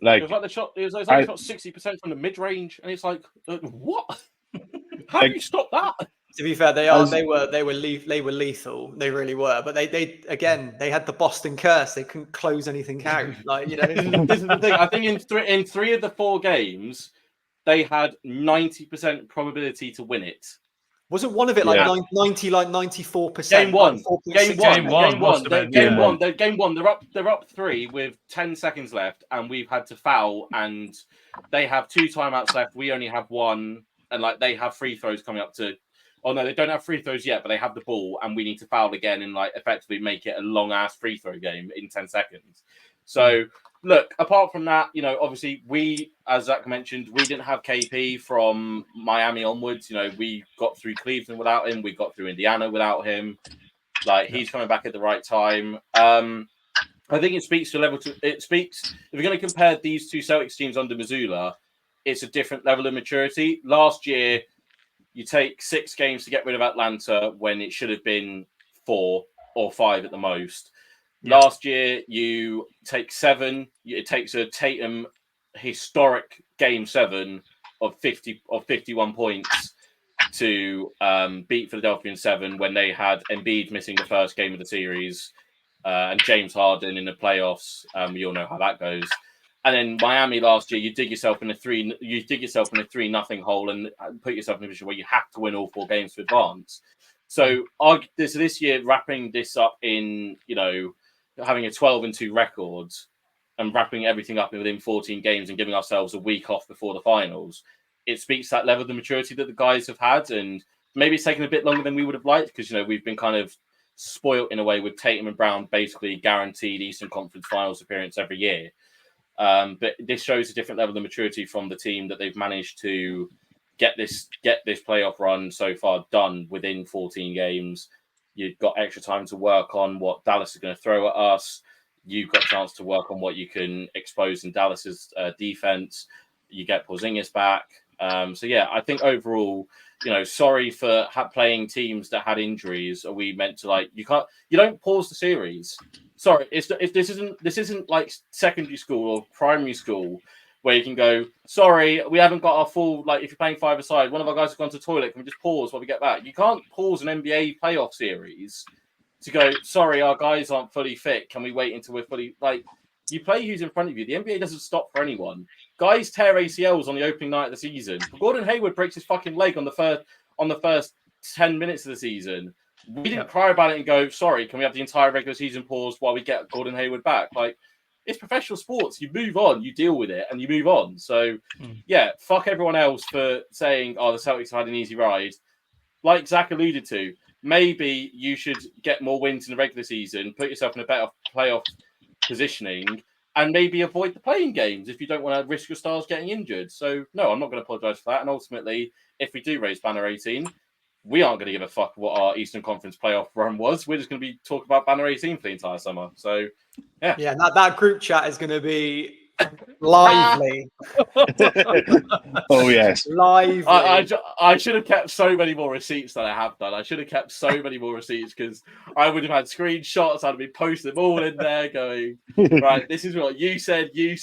It was they shot 60% from the mid range, and it's what? How do you stop that? To be fair, they were lethal. They really were. But they had the Boston curse. They couldn't close anything out. This is the thing. I think in 3 of the 4 games, they had 90% probability to win it. Wasn't one of it 94%? Game one. Game one. They're up 3 with 10 seconds left, and we've had to foul, and they have 2 timeouts left. We only have 1, and they have free throws coming up to. Oh no, they don't have free throws yet, but they have the ball, and we need to foul again and effectively make it a long ass free throw game in 10 seconds. So look, apart from that, obviously we, as Zach mentioned, we didn't have KP from Miami onwards. We got through Cleveland without him. We got through Indiana without him. He's coming back at the right time. I think it speaks to if you're going to compare these 2 Celtics teams under Mazzulla, it's a different level of maturity. Last year, you take 6 games to get rid of Atlanta when it should have been 4 or 5 at the most. Yeah. Last year, you take 7. It takes a Tatum historic game 7 of 51 points to beat Philadelphia in 7 when they had Embiid missing the first game of the series and James Harden in the playoffs. You all know how that goes. And then Miami last year, you dig yourself in a 3-0 hole and put yourself in a position where you have to win all 4 games to advance. So this year, wrapping this up in having a 12-2 record and wrapping everything up within 14 games and giving ourselves a week off before the finals, it speaks to that level of the maturity that the guys have had. And maybe it's taken a bit longer than we would have liked because we've been kind of spoilt in a way with Tatum and Brown basically guaranteed Eastern Conference Finals appearance every year. But this shows a different level of maturity from the team that they've managed to get this playoff run so far done within 14 games. You've got extra time to work on what Dallas is going to throw at us. You've got a chance to work on what you can expose in Dallas's defense. You get Porzingis back. So yeah, I think overall, sorry for playing teams that had injuries. Are we meant to you don't pause the series? Sorry, this isn't like secondary school or primary school where you can go, sorry, we haven't got our full, if you're playing 5-a-side, one of our guys has gone to the toilet, can we just pause while we get back? You can't pause an NBA playoff series to go, sorry, our guys aren't fully fit. Can we wait until we're fully, you play who's in front of you. The NBA doesn't stop for anyone. Guys tear ACLs on the opening night of the season. Gordon Hayward breaks his fucking leg on the first 10 minutes of the season. We didn't cry about it and go, sorry, can we have the entire regular season paused while we get Gordon Hayward back? It's professional sports. You move on, you deal with it, and you move on. So, yeah, fuck everyone else for saying, the Celtics had an easy ride. Like Zach alluded to, maybe you should get more wins in the regular season, put yourself in a better playoff positioning, and maybe avoid the playing games if you don't want to risk your stars getting injured. So, no, I'm not going to apologise for that. And ultimately, if we do raise Banner 18, we aren't going to give a fuck what our Eastern Conference playoff run was. We're just going to be talking about Banner 18 for the entire summer. So, yeah. Yeah, that group chat is going to be lively. Oh yes. Lively. I should have kept so many more receipts than I have done. I should have kept so many more receipts because I would have had screenshots. I'd have been posting them all in there going, right, this is what you said. Yeah.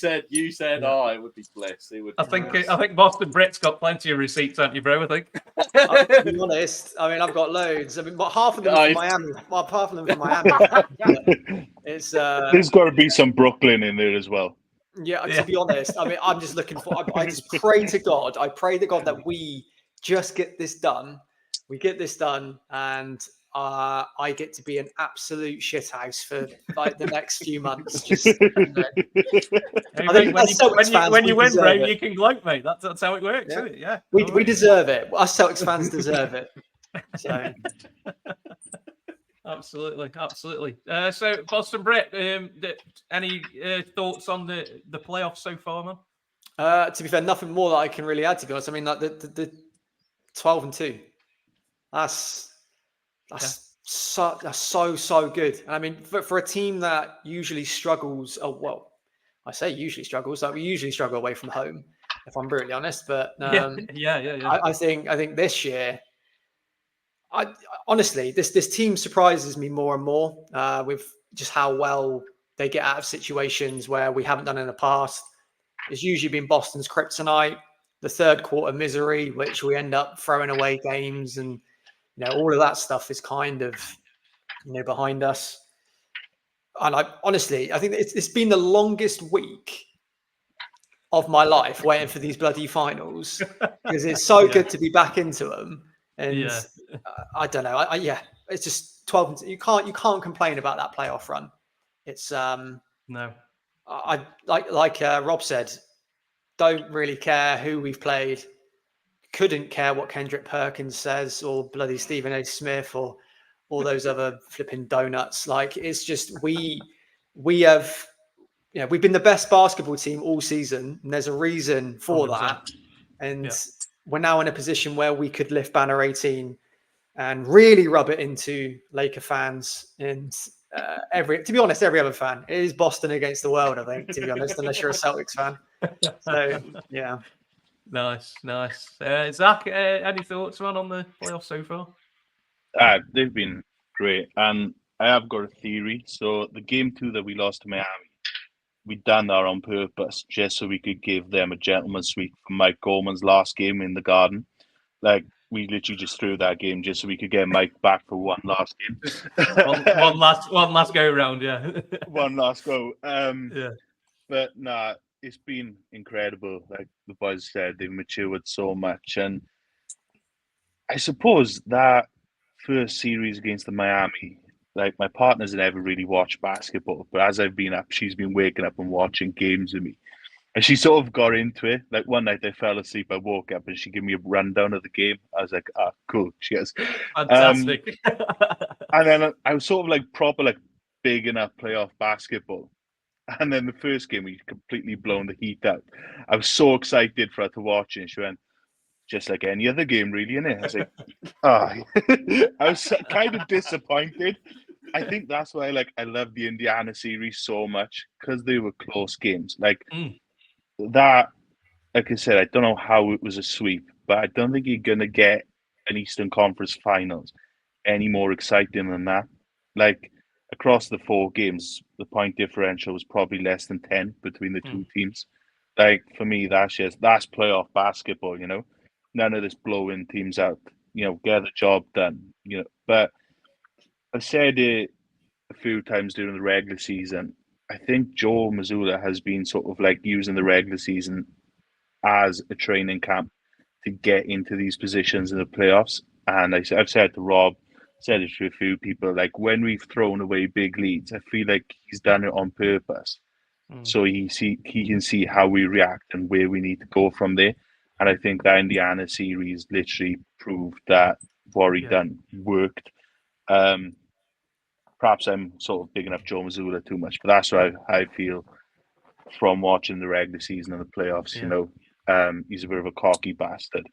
Oh, it would be bliss. It would be I think Boston Brit's got plenty of receipts, haven't you, bro? I think. To be honest, I mean, I've got loads. I mean, but half of them are from Miami. Well, half of them from Miami. It's There's got to be some Brooklyn in there as well. Yeah, to be honest, I mean, I'm just looking for. I just pray to God. I pray to God that we just get this done. We get this done, and I get to be an absolute shithouse for like the next few months. Just I think when you win, bro, you can gloat, mate. That's how it works, isn't it? Yeah, we deserve it. Us Celtics fans deserve it. So. Absolutely. So, Boston Brit, any thoughts on the playoffs so far, man? To be fair, nothing more that I can really add. To be honest, I mean, like the 12-2, that's so good. And I mean, for a team that usually struggles, I say usually struggles. Like we usually struggle away from home, if I'm brutally honest. But I think this year. Honestly, this team surprises me more and more with just how well they get out of situations where we haven't done in the past. It's usually been Boston's kryptonite, the third quarter misery, which we end up throwing away games, and all of that stuff is kind of behind us. And I think it's been the longest week of my life waiting for these bloody finals because it's so good to be back into them. And I don't know. It's just 12. You can't complain about that playoff run. It's no. I like Rob said, don't really care who we've played. Couldn't care what Kendrick Perkins says or bloody Stephen A. Smith or all those other flipping donuts. Like it's just we have we've been the best basketball team all season, and there's a reason for 100%. That. And we're now in a position where we could lift Banner 18 and really rub it into Laker fans and to be honest, every other fan. It is Boston against the world, I think, to be honest, unless you're a Celtics fan. So, yeah. Nice. Zach, any thoughts, man, on the playoffs so far? They've been great. And I have got a theory. So the game 2 that we lost to Miami, we done that on purpose just so we could give them a gentleman's sweep for Mike Gorman's last game in the Garden. Like, we literally just threw that game just so we could get Mike back for one last game. one last go round, yeah. One last go. But nah, it's been incredible. Like the boys said, they've matured so much. And I suppose that first series against the Miami, like my partner's never really watched basketball, but as I've been up, she's been waking up and watching games with me. And she sort of got into it. Like one night I fell asleep, I woke up and she gave me a rundown of the game. I was like, cool. She goes, fantastic. And then I was sort of like proper, like big enough playoff basketball. And then the first game, we completely blown the heat out. I was so excited for her to watch it. And she went, just like any other game, really, innit? I was like, I was kind of disappointed. I think that's why I love the Indiana series so much, because they were close games. That, like I said, I don't know how it was a sweep, but I don't think you're going to get an Eastern Conference Finals any more exciting than that. Like, across the 4 games, the point differential was probably less than 10 between the two teams. Like, for me, that's playoff basketball, None of this blowing teams out, get the job done, But I've said it a few times during the regular season. I think Joe Mazzulla has been sort of like using the regular season as a training camp to get into these positions in the playoffs. And I've said to Rob, said it to a few people, like when we've thrown away big leads, I feel like he's done it on purpose. So he can see how we react and where we need to go from there. And I think that Indiana series literally proved that what he done worked. Perhaps I'm sort of bigging up Joe Mazzulla too much, but that's how I feel from watching the regular season and the playoffs. Yeah. You know, he's a bit of a cocky bastard,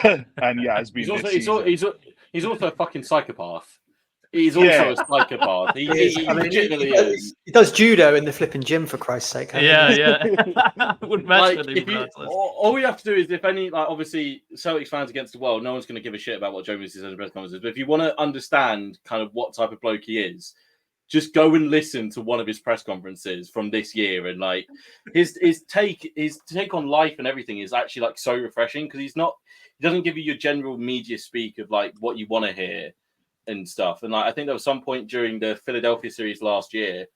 and yeah, has been this season. He's also a fucking psychopath. He's also a psychopath. He legitimately is. He does judo in the flipping gym, for Christ's sake. Yeah. Wouldn't match with him. All we have to do is, if any, like, obviously, Celtics fans against the world, no one's going to give a shit about what Joe Mazzulla says in press conferences. But if you want to understand kind of what type of bloke he is, just go and listen to one of his press conferences from this year, and like his take on life and everything is actually like so refreshing, because he doesn't give you your general media speak of like what you want to hear and stuff. And like, I think there was some point during the Philadelphia series last year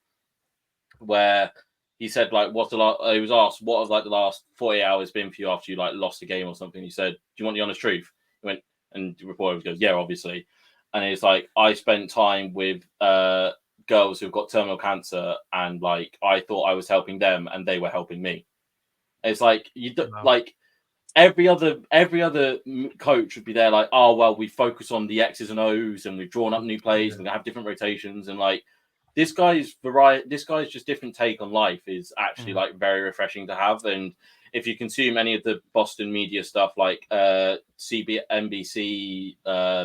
where he said like, he was asked what was like the last 48 hours been for you after you like lost a game or something. He said, "Do you want the honest truth?" He went, and the reporter goes, "Yeah, obviously." And it's like, I spent time with girls who've got terminal cancer, and like I thought I was helping them and they were helping me. It's like like every other coach would be there like, "Oh well, we focus on the X's and O's and we've drawn up new plays and we have different rotations," and like this guy's just different take on life is actually like very refreshing to have. And if you consume any of the Boston media stuff like NBC,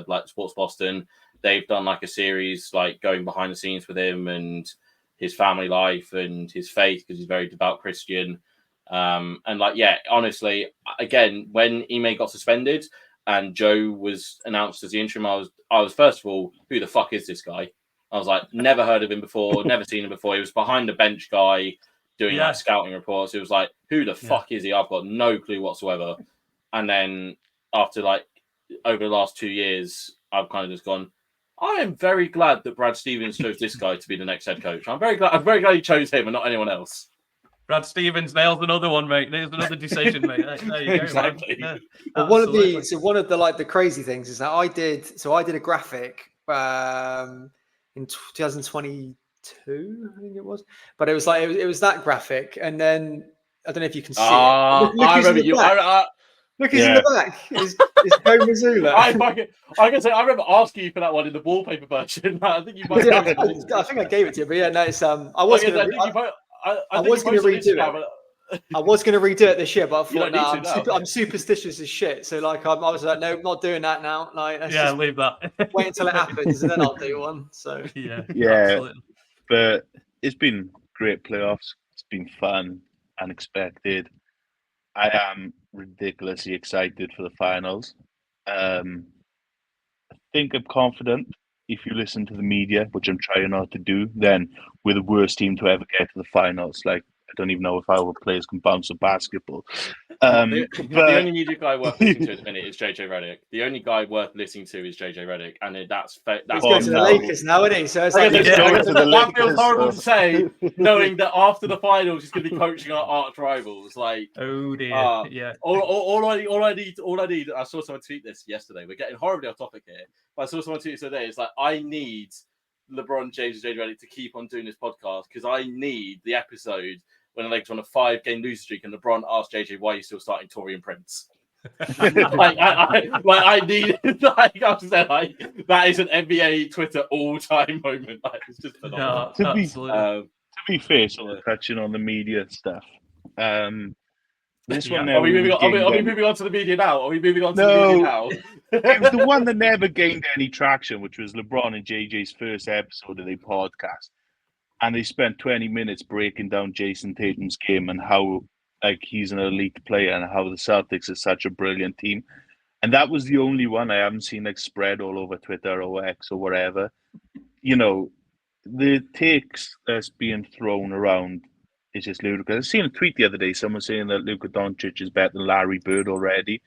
like Sports Boston, they've done like a series like going behind the scenes with him and his family life and his faith, because he's very devout Christian. And like, yeah, honestly, again, when Ime got suspended and Joe was announced as the interim, I was first of all, who the fuck is this guy? I was like, never heard of him before, never seen him before. He was behind the bench guy doing like scouting reports. It was like, who the fuck is he? I've got no clue whatsoever. And then after like over the last 2 years, I've kind of just gone, I am very glad that Brad Stevens chose this guy to be the next head coach. I'm very glad he chose him and not anyone else. Brad Stevens nails another one, mate. Nails another decision, mate. There you go, exactly. Man. Well, one of the like the crazy things is that I did a graphic in 2022, I think it was. But it was like it was that graphic, and then I don't know if you can see it. I remember you. Look, he's in the back. It's Joe Mazzulla. I can say I remember asking you for that one in the wallpaper version. I think you might. I think I gave it to you, but yeah, no, it's I was going to redo it. I was going to redo it this year, but I thought, I'm superstitious as shit. So like, I was like, no, I'm not doing that now. Like, leave that. Wait until it happens, and then I'll do one. So yeah, absolutely. But it's been great playoffs. It's been fun, unexpected. I am ridiculously excited for the finals. I think I'm confident. If you listen to the media, which I'm trying not to do, then we're the worst team to ever get to the finals. Like, I don't even know if our players can bounce a basketball. The only media guy worth listening to at the minute is JJ Redick. The only guy worth listening to is JJ Redick, and that's he's going to the Lakers now, isn't he? So it's like that feels horrible to say, knowing that after the finals he's going to be coaching our arch rivals. Like, oh dear, yeah. All I need. I saw someone tweet this yesterday. We're getting horribly off topic here, but I saw someone tweet this today. It's like, I need LeBron James and JJ Redick to keep on doing this podcast, because I need the episode when the Lakers on a 5-game losing streak and LeBron asked JJ, "Why are you still starting Torian Prince?" I need that is an NBA Twitter all-time moment. Like, it's just phenomenal. To be fair, sort of touching on the media stuff. This one Are we moving on to the media now? It was the one that never gained any traction, which was LeBron and JJ's first episode of their podcast. And they spent 20 minutes breaking down Jason Tatum's game and how like he's an elite player and how the Celtics is such a brilliant team. And that was the only one I haven't seen like spread all over Twitter or X or whatever. You know, the takes that's being thrown around is just ludicrous. I seen a tweet the other day, someone saying that Luka Doncic is better than Larry Bird already.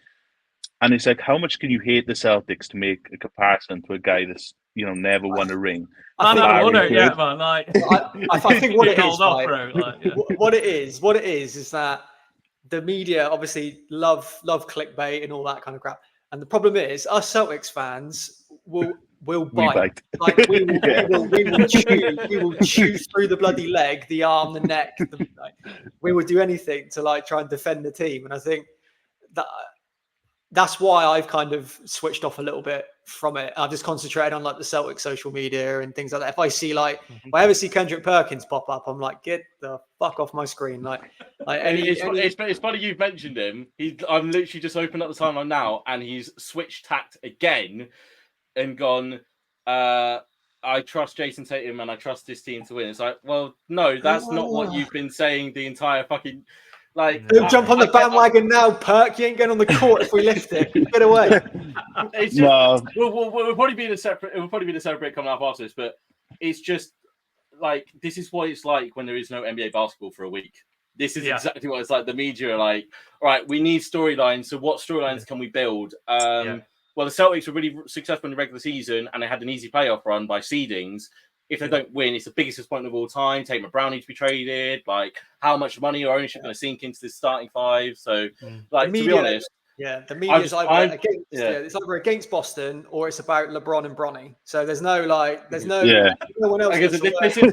And it's like, how much can you hate the Celtics to make a comparison to a guy that's, never won a ring? I think what it is, what it is that the media obviously love clickbait and all that kind of crap. And the problem is, us Celtics fans will bite. Like we will chew through the bloody leg, the arm, the neck. We will do anything to like try and defend the team. And I think that that's why I've kind of switched off a little bit from it. I've just concentrated on like the Celtic social media and things like that. If I see like, if I ever see Kendrick Perkins pop up, I'm like, get the fuck off my screen. Like it's funny you've mentioned him. I'm literally just opened up the timeline now, and he's switched tact again and gone. I trust Jason Tatum and I trust this team to win. It's like, well, no, that's not what you've been saying the entire fucking. Like, don't jump on the bandwagon now, Perk. You ain't going on the court if we lift it. Get away. It's just, we'll probably be in a separate. It will probably be the separate coming up after this, but it's just like this is what it's like when there is no NBA basketball for a week. This is exactly what it's like. The media are like, all right, we need storylines. So what storylines can we build? Well, the Celtics were really successful in the regular season, and they had an easy playoff run by seedings. If they don't win, it's the biggest disappointment of all time. Tatum Brown needs to be traded. Like, how much money or ownership going to sink into this starting five? So, like, to be honest, the media is either against, it's either against Boston or it's about LeBron and Bronny. So there's no no one else. I guess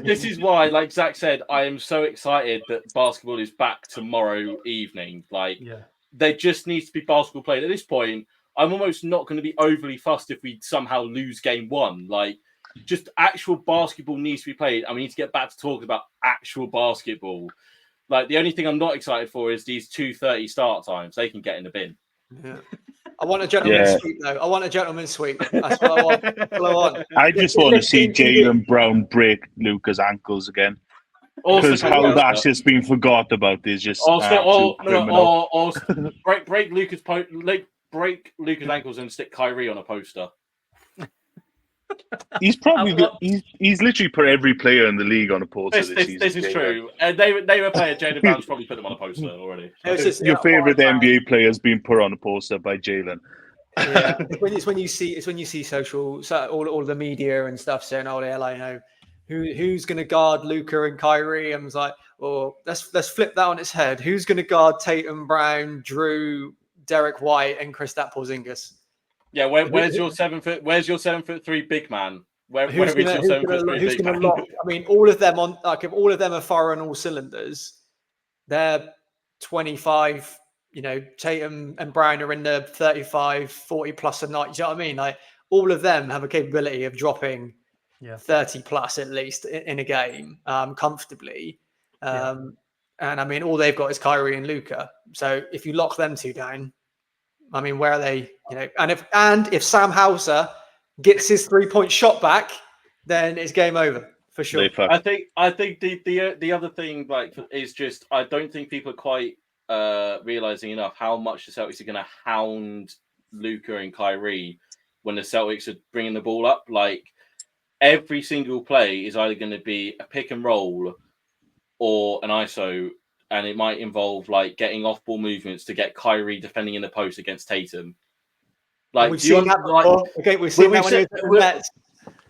this is why, like Zach said, I am so excited that basketball is back tomorrow evening. Like, there just needs to be basketball played. At this point, I'm almost not going to be overly fussed if we somehow lose game one. Like, just actual basketball needs to be played, and we need to get back to talking about actual basketball. Like, the only thing I'm not excited for is these 2:30 start times. They can get in the bin. Yeah. I want a gentleman's sweep, though. I want a gentleman's sweep. That's what I want. I just want to see Jaylen Brown break Luca's ankles again. Because how that's just been forgot about is just criminal. Break Luca's ankles and stick Kyrie on a poster. He's probably he's literally put every player in the league on a poster this season. This is true. They were playing. Jaylen Brown's probably put them on a poster already. Your favorite NBA player has been put on a poster by Jaylen. Yeah, it's when you see social, so all the media and stuff saying, "Oh, yeah, like, you know, who's going to guard Luka and Kyrie?" And I was like, "Well, let's flip that on its head. Who's going to guard Tatum, Brown, Drew, Derek White, and Kristaps Porzingis?" Yeah, where's your 7'3" big man? Where is your 7'3" big man? I mean, all of them if all of them are firing all cylinders, they're 25. You know, Tatum and Brown are in the 35, 40 plus a night. Do you know what I mean? Like, all of them have a capability of dropping 30 plus at least in a game comfortably. And I mean, all they've got is Kyrie and Luka. So if you lock them two down, I mean, where are they? You know, and if Sam Hauser gets his 3-point shot back, then it's game over for sure. I think the other thing is just I don't think people are quite realizing enough how much the Celtics are going to hound Luka and Kyrie when the Celtics are bringing the ball up. Like, every single play is either going to be a pick and roll or an ISO. And it might involve like getting off-ball movements to get Kyrie defending in the post against Tatum. Like, we've seen that before. Okay, we've seen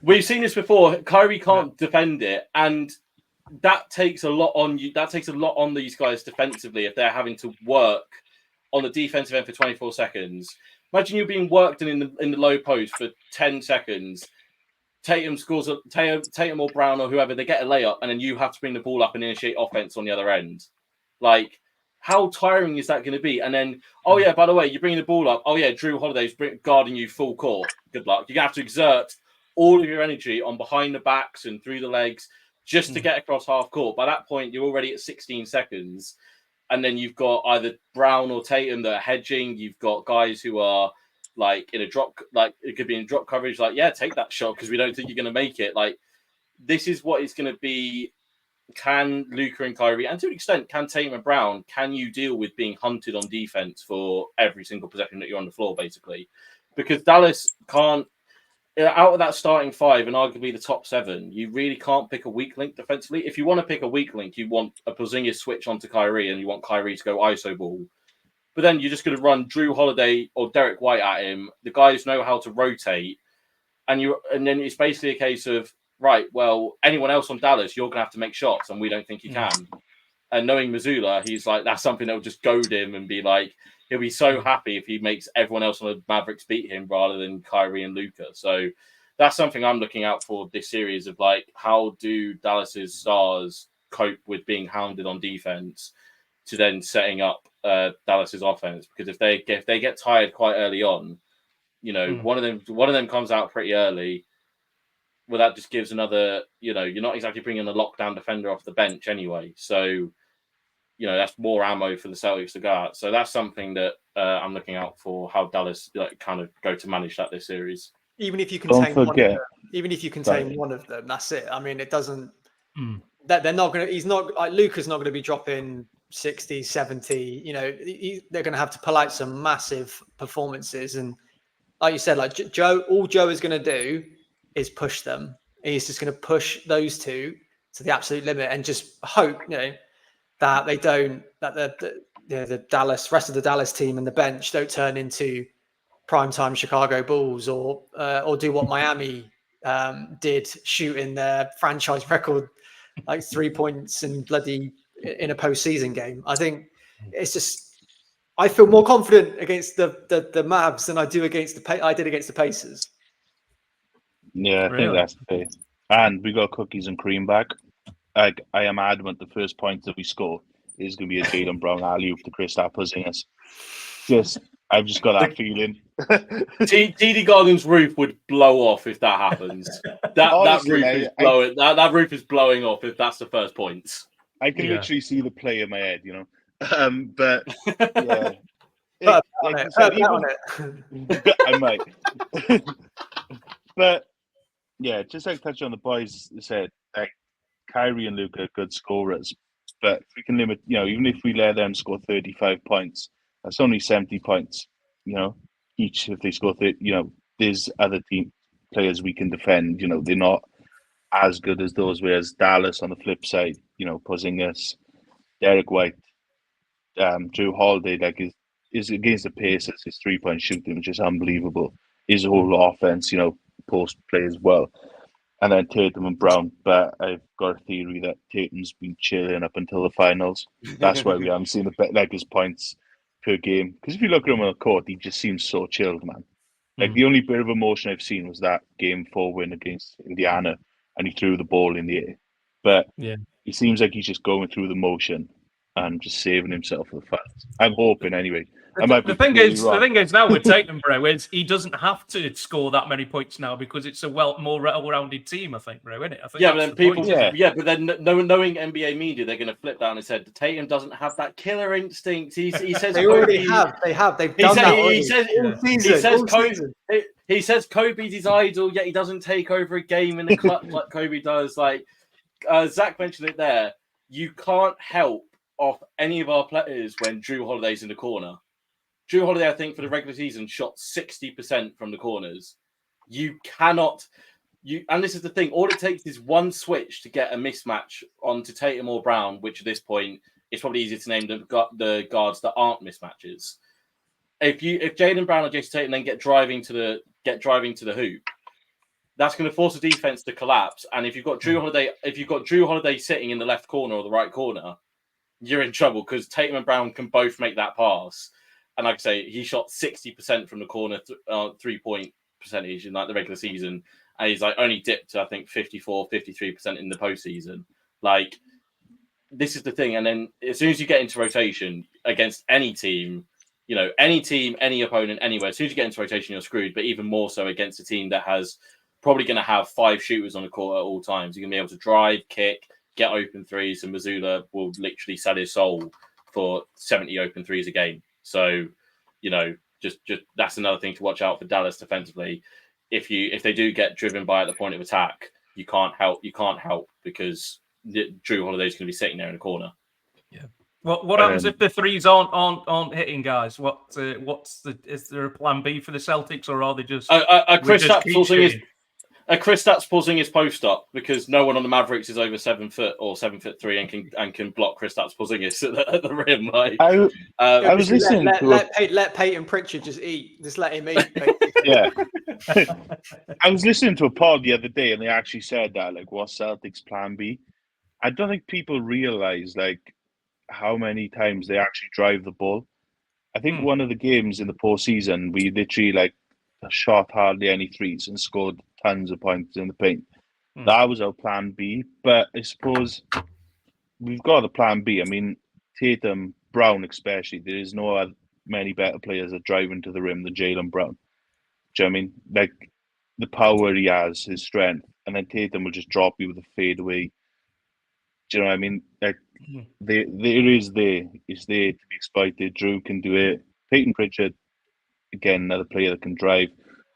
we've seen this before. Kyrie can't defend it, and that takes a lot on you. That takes a lot on these guys defensively if they're having to work on the defensive end for 24 seconds. Imagine you're being worked in the low post for 10 seconds. Tatum scores Tatum or Brown or whoever, they get a layup, and then you have to bring the ball up and initiate offense on the other end. Like, how tiring is that going to be? And then, oh yeah, by the way, you're bringing the ball up. Oh yeah, Drew Holiday's guarding you full court. Good luck. You're going to have to exert all of your energy on behind the backs and through the legs just to get across half court. By that point, you're already at 16 seconds. And then you've got either Brown or Tatum that are hedging. You've got guys who are like in a drop, like it could be in drop coverage. Like, yeah, take that shot because we don't think you're going to make it. Like, this is what it's going to be. Can Luka and Kyrie, and to an extent, can Tatum and Brown, can you deal with being hunted on defense for every single possession that you're on the floor, basically? Because Dallas can't, out of that starting five and arguably the top seven, you really can't pick a weak link defensively. If you want to pick a weak link, you want a Porzingis switch onto Kyrie and you want Kyrie to go ISO ball. But then you're just going to run Drew Holiday or Derek White at him. The guys know how to rotate. And then it's basically a case of, right, well, anyone else on Dallas, you're going to have to make shots, and we don't think you can. And knowing Mazzulla, he's like, that's something that will just goad him and be like, he'll be so happy if he makes everyone else on the Mavericks beat him rather than Kyrie and Luka. So that's something I'm looking out for this series of, like, how do Dallas's stars cope with being hounded on defense to then setting up Dallas's offense, because if they get tired quite early on, one of them comes out pretty early. Well, that just gives another. You're not exactly bringing a lockdown defender off the bench anyway, so that's more ammo for the Celtics to go at. So that's something that I'm looking out for, how Dallas kind of go to manage that this series. Even if you Don't contain one of forget. them, one of them, that's it. I mean, it doesn't. That they're not going to. He's not like Luka's not going to be dropping 60, 70. They're going to have to pull out some massive performances, and like you said, like all Joe is going to do is push them. He's just going to push those two to the absolute limit, and just hope that they don't, that the rest of the Dallas team and the bench don't turn into primetime Chicago Bulls or do what Miami did, shooting their franchise record like 3 points in a postseason game. I think it's just, I feel more confident against the Mavs than I did against the Pacers. Yeah, I think that's fair. And we got cookies and cream back. I am adamant the first point that we score is going to be a Jaylen Brown alley-oop to Kristaps Porzingis. I've just got that feeling. TD Garden's roof would blow off if that happens. Honestly, that roof is blowing off if that's the first point. I can literally see the play in my head, But yeah, I might. But yeah, just like touch on the boys said, like Kyrie and Luka are good scorers, but if we can limit, even if we let them score 35 points, that's only 70 points, each if they score 30, there's other team players we can defend, they're not as good as those, whereas Dallas on the flip side, Porzingis, Derek White, Drew Holiday, is against the Pacers, his 3-point shooting, which is unbelievable. His whole offense, post play as well. And then Tatum and Brown, but I've got a theory that Tatum's been chilling up until the finals. That's why we haven't seen his points per game. Because if you look at him on the court, he just seems so chilled, man. Like the only bit of emotion I've seen was that Game 4 win against Indiana, and he threw the ball in the air. But he seems like he's just going through the motion and just saving himself for the fans. I'm hoping anyway. The thing is now with Tatum, bro, is he doesn't have to score that many points now because it's a more well-rounded team, I think, bro, isn't it? I think but then but then knowing NBA media, they're going to flip that and say Tatum doesn't have that killer instinct. He says they already have. They've done that. He says Kobe's his idol, yet he doesn't take over a game in the clutch like Kobe does. Like Zach mentioned it there. You can't help off any of our players when Drew Holiday's in the corner. Drew Holiday, I think, for the regular season, shot 60% from the corners. You cannot... And this is the thing. All it takes is one switch to get a mismatch onto Tatum or Brown, which at this point is probably easier to name the guards that aren't mismatches. If Jaylen Brown or Jason Tatum then get driving to the hoop, that's going to force the defense to collapse. And if you've got Drew Holiday sitting in the left corner or the right corner, you're in trouble because Tatum and Brown can both make that pass. And like I say, he shot 60% from the corner 3-point percentage in the regular season. And he's only dipped to, I think, 54, 53% in the postseason. This is the thing. And then as soon as you get into rotation against any team, any opponent, anywhere, as soon as you get into rotation, you're screwed. But even more so against a team that has probably going to have 5 shooters on the court at all times. You're going to be able to drive, kick, get open threes, and Missoula will literally sell his soul for 70 open threes a game. So, just that's another thing to watch out for Dallas defensively. If they do get driven by at the point of attack, you can't help because Drew Holiday's going to be sitting there in the corner. Yeah. What happens if the threes aren't hitting, guys? Is there a plan B for the Celtics, or are they just Kristaps Porzingis post up because no one on the Mavericks is over 7 foot or 7'3" and can block Kristaps Porzingis at the rim. I was listening let Peyton Pritchard just eat. Just let him eat. Yeah. I was listening to a pod the other day, and they actually said that what's Celtics plan B? I don't think people realize how many times they actually drive the ball. I think one of the games in the postseason, we literally shot hardly any threes and scored tons of points in the paint. That was our plan B. But I suppose we've got a plan B. I mean, Tatum, Brown especially, there is no many better players at driving to the rim than Jaylen Brown. Do you know what I mean? Like, the power he has, his strength, and then Tatum will just drop you with a fade away. Do you know what I mean? Like, it's there to be exploited. Drew can do it. Peyton Pritchard, again, another player that can drive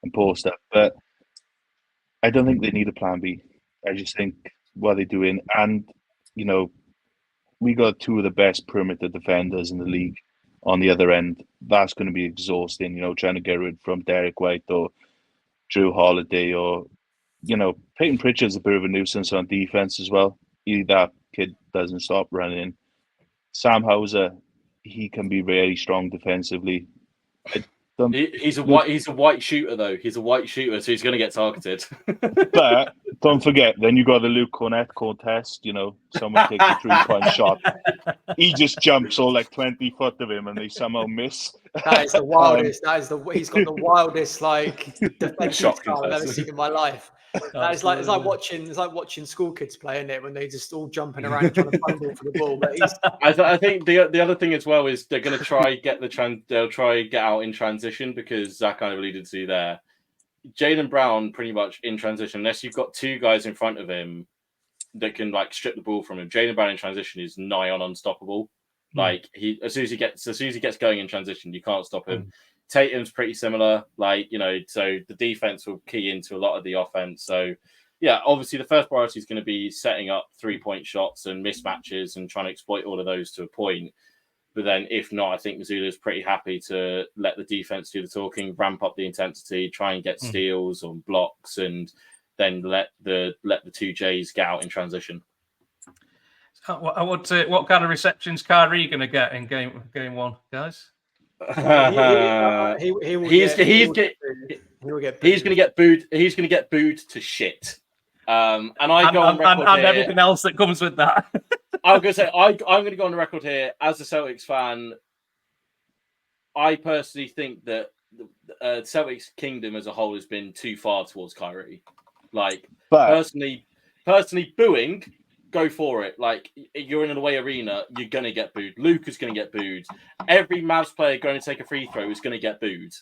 and post up. But I don't think they need a plan B. I just think what they're doing, and we got two of the best perimeter defenders in the league on the other end. That's going to be exhausting, trying to get rid from Derek White or Drew Holiday or, Peyton Pritchard's a bit of a nuisance on defense as well. That kid doesn't stop running. Sam Hauser, he can be very strong defensively. He's a white shooter though. He's a white shooter, so he's going to get targeted. But don't forget, then you got the Luke Cornett contest. Someone takes a 3-point shot. He just jumps all like 20 foot of him, and they somehow miss. That is the wildest. He's got the wildest defensive style I've ever seen in my life. It's like watching school kids play, isn't it? When they just all jumping around trying to fumble for the ball. But I think the other thing as well is they're going to try get they'll try get out in transition, because Zach kind of alluded to there. Jaylen Brown pretty much in transition, unless you've got two guys in front of him that can strip the ball from him. Jaylen Brown in transition is nigh on unstoppable. Like, as soon as he gets going in transition, you can't stop him. Tatum's pretty similar, so the defense will key into a lot of the offense. So, yeah, obviously the first priority is going to be setting up 3-point shots and mismatches and trying to exploit all of those to a point. But then, if not, I think Missoula's pretty happy to let the defense do the talking, ramp up the intensity, try and get steals on blocks, and then let the two J's get out in transition. What kind of receptions Kyrie going to get in game one, guys? He's going to get booed. He's going to get booed to shit. And everything else that comes with that. I'm going to say I'm going to go on the record here as a Celtics fan. I personally think that the Celtics kingdom as a whole has been too far towards Kyrie. Personally booing. Go for it. You're in an away arena, you're going to get booed. Luke is going to get booed. Every Mavs player going to take a free throw is going to get booed.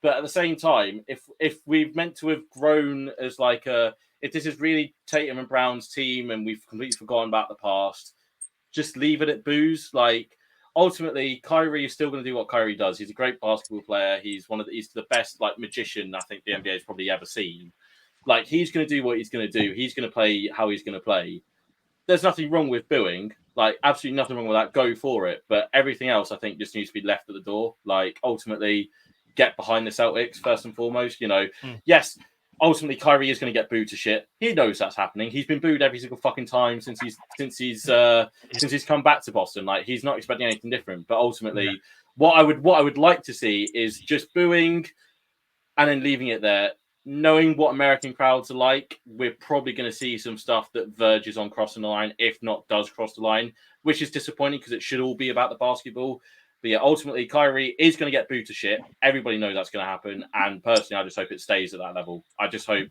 But at the same time, if we've meant to have grown as if this is really Tatum and Brown's team and we've completely forgotten about the past, just leave it at boos. Ultimately, Kyrie is still going to do what Kyrie does. He's a great basketball player. He's he's the best magician I think the NBA has probably ever seen. He's going to do what he's going to do. He's going to play how he's going to play. There's nothing wrong with booing, absolutely nothing wrong with that. Go for it. But everything else, I think, just needs to be left at the door. Ultimately, get behind the Celtics first and foremost. Yes, ultimately, Kyrie is going to get booed to shit. He knows that's happening. He's been booed every single fucking time since he's come back to Boston. He's not expecting anything different. But ultimately, what I would like to see is just booing and then leaving it there. Knowing what American crowds are like, we're probably going to see some stuff that verges on crossing the line, if not does cross the line, which is disappointing because it should all be about the basketball. But yeah, ultimately, Kyrie is going to get booed to shit. Everybody knows that's going to happen. And personally, I just hope it stays at that level. I just hope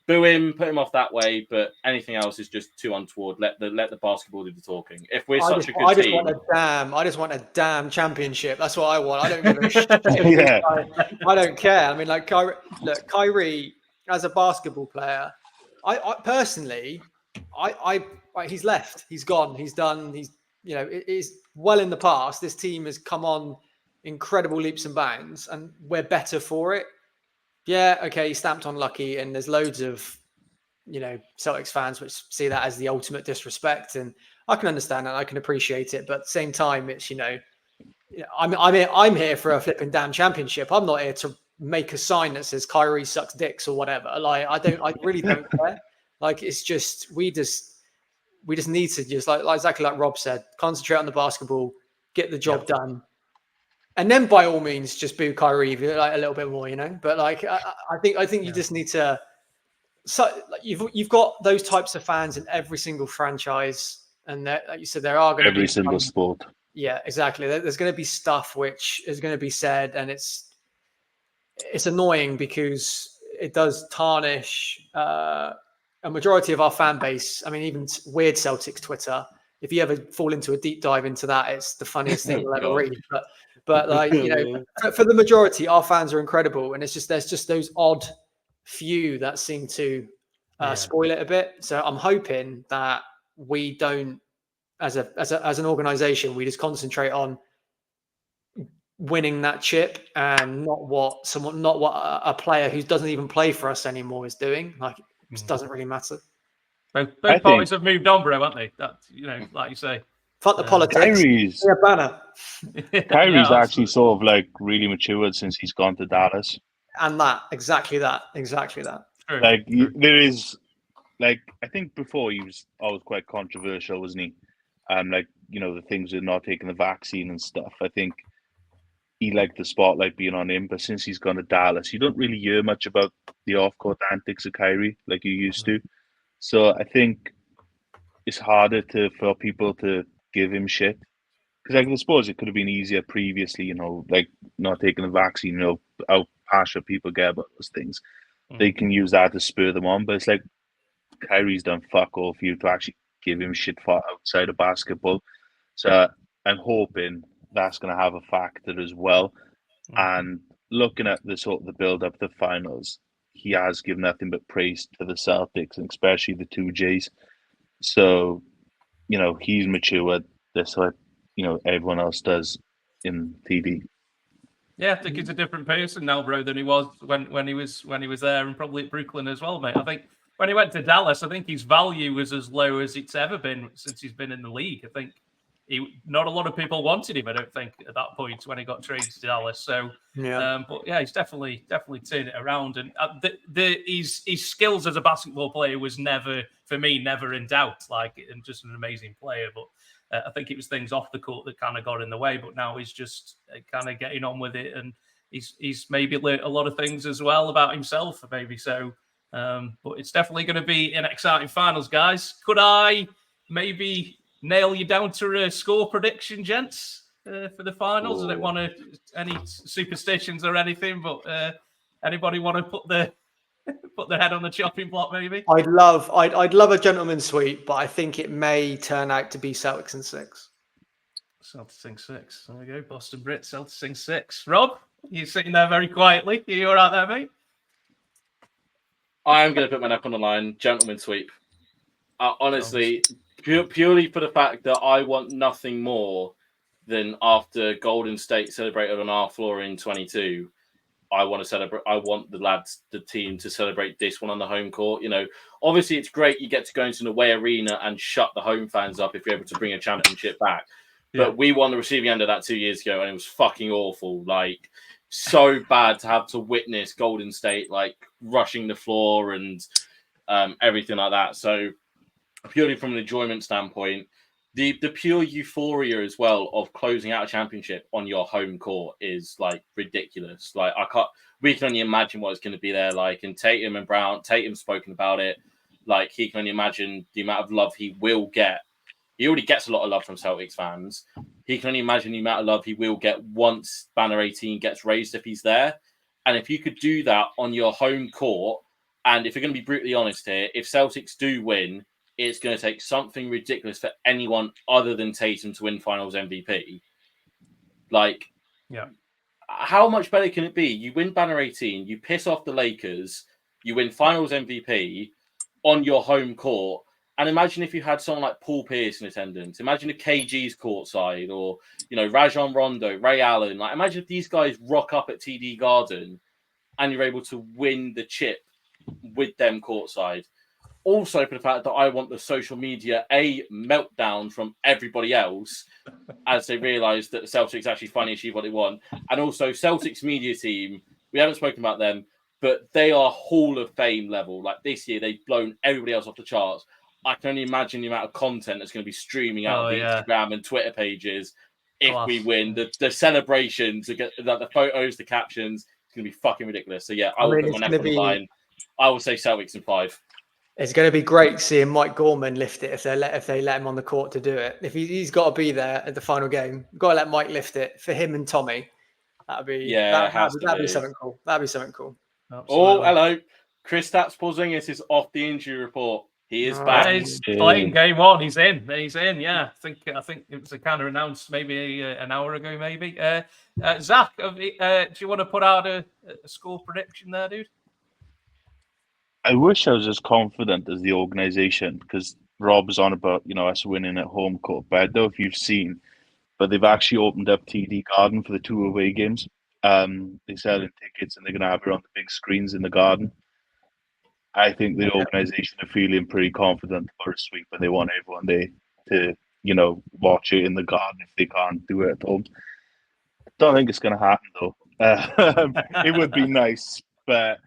boo him, put him off that way. But anything else is just too untoward. Let the basketball do the talking. If we're such a good team, I just want a damn championship. That's what I want. I don't give a shit. I don't care. I mean, Kyrie as a basketball player, I personally, he's left. He's gone. He's done. It is well in the past. This team has come on incredible leaps and bounds, and we're better for it. Yeah, okay, he stamped on lucky, and there's loads of, Celtics fans which see that as the ultimate disrespect, and I can understand that, I can appreciate it, but at the same time, it's I'm here for a flipping damn championship. I'm not here to make a sign that says Kyrie sucks dicks or whatever. I really don't care. It's just we just need to just exactly like Rob said, concentrate on the basketball, get the job done. And then, by all means, just boo Kyrie a little bit more, But I think you just need to. So you've got those types of fans in every single franchise, and like you said, there are going to be every single sport. Yeah, exactly. There's going to be stuff which is going to be said, and it's annoying because it does tarnish a majority of our fan base. I mean, even weird Celtics Twitter if you ever fall into a deep dive into that, it's the funniest thing you'll ever read. But like, you know, for the majority, our fans are incredible, and there's just those odd few that seem to spoil it a bit. So I'm hoping that we don't, as an organization, we just concentrate on winning that chip and not what a player who doesn't even play for us anymore is doing. Like, it just doesn't really matter. Both parties have moved on, bro, haven't they? That, you know, like you say. Fuck the politics. Banner. Kyrie's actually sort of like really matured since he's gone to Dallas. And exactly that. True. Like there is, like, I think before he was always quite controversial, wasn't he? Like, you know, the things with not taking the vaccine and stuff. I think he liked the spotlight being on him, but since he's gone to Dallas, you don't really hear much about the off-court antics of Kyrie like you used to. So I think it's harder for people to give him shit. Because I suppose it could have been easier previously, you know, like not taking the vaccine, you know, how passionate people get about those things. They can use that to spur them on. But it's like Kyrie's done fuck all for you to actually give him shit for outside of basketball. So I'm hoping that's going to have a factor as well. And looking at the sort of the build up to the finals, he has given nothing but praise to the Celtics, and especially the two J's. So, you know, he's matured. That's what, you know, everyone else does in TD. Yeah, I think he's a different person now, bro, than he was when he was there, and probably at Brooklyn as well, mate. I think when he went to Dallas, I think his value was as low as it's ever been since he's been in the league. I think not a lot of people wanted him, I don't think, at that point when he got traded to Dallas. So, but yeah, he's definitely turned it around, and his skills as a basketball player was never in doubt. Like, and just an amazing player, but. I think it was things off the court that kind of got in the way, but now he's just kind of getting on with it, and he's maybe learned a lot of things as well about himself, maybe so. But it's definitely going to be an exciting finals, guys. Could I maybe nail you down to a score prediction, gents, for the finals? I don't want any superstitions or anything, but anybody want to put their head on the chopping block, maybe? I'd love a gentleman's sweep, but I think it may turn out to be Celtics in 6. Celtics in 6. There we go. Boston Brits, Celtics in 6. Rob, you're sitting there very quietly. Are you all right there, mate? I am going to put my neck on the line. Gentleman's sweep. Honestly, purely for the fact that I want nothing more than after Golden State celebrated on our floor in 22. I want to celebrate. I want the team to celebrate this one on the home court. You know, obviously it's great you get to go into an away arena and shut the home fans up if you're able to bring a championship back. Yeah. But we won the receiving end of that 2 years ago, and it was fucking awful. Like, so bad to have to witness Golden State like rushing the floor and everything like that. So purely from an enjoyment standpoint, the pure euphoria as well of closing out a championship on your home court is like ridiculous. Like, we can only imagine what it's going to be there like. And Tatum's spoken about it. Like, he can only imagine the amount of love he will get. He already gets a lot of love from Celtics fans. He can only imagine the amount of love he will get once Banner 18 gets raised if he's there. And if you could do that on your home court, and if you're going to be brutally honest here, if Celtics do win, it's going to take something ridiculous for anyone other than Tatum to win Finals MVP. Like, yeah, how much better can it be? You win Banner 18, you piss off the Lakers, you win Finals MVP on your home court. And imagine if you had someone like Paul Pierce in attendance. Imagine if KG's courtside, or, you know, Rajon Rondo, Ray Allen. Like, imagine if these guys rock up at TD Garden and you're able to win the chip with them courtside. Also, for the fact that I want the social media meltdown from everybody else as they realise that the Celtics actually finally achieved what they want. And also, Celtics media team, we haven't spoken about them, but they are Hall of Fame level. Like, this year, they've blown everybody else off the charts. I can only imagine the amount of content that's going to be streaming out of the Instagram and Twitter pages if we win. The celebrations, the photos, the captions, it's going to be fucking ridiculous. So, yeah, I will put my neck on the line. I will say Celtics in 5. It's going to be great seeing Mike Gorman lift it if they let him on the court to do it. If he's got to be there at the final game, you've got to let Mike lift it for him and Tommy. That'd be something cool. That'd be something cool. Absolutely. Oh, hello. Kristaps Porzingis is off the injury report. He is Oh, back. Yeah, he's playing game one. He's in. Yeah, I think it was kind of announced maybe an hour ago. Maybe. Zach, do you want to put out a score prediction there, dude? I wish I was as confident as the organisation, because Rob's on about us winning at home court. But I don't know if you've seen, but they've actually opened up TD Garden for the 2 away games. They're selling tickets and they're going to have it on the big screens in the Garden. I think the organisation are feeling pretty confident for a sweep, and they want everyone there to watch it in the Garden if they can't do it at home. Don't think it's going to happen though. It would be nice, but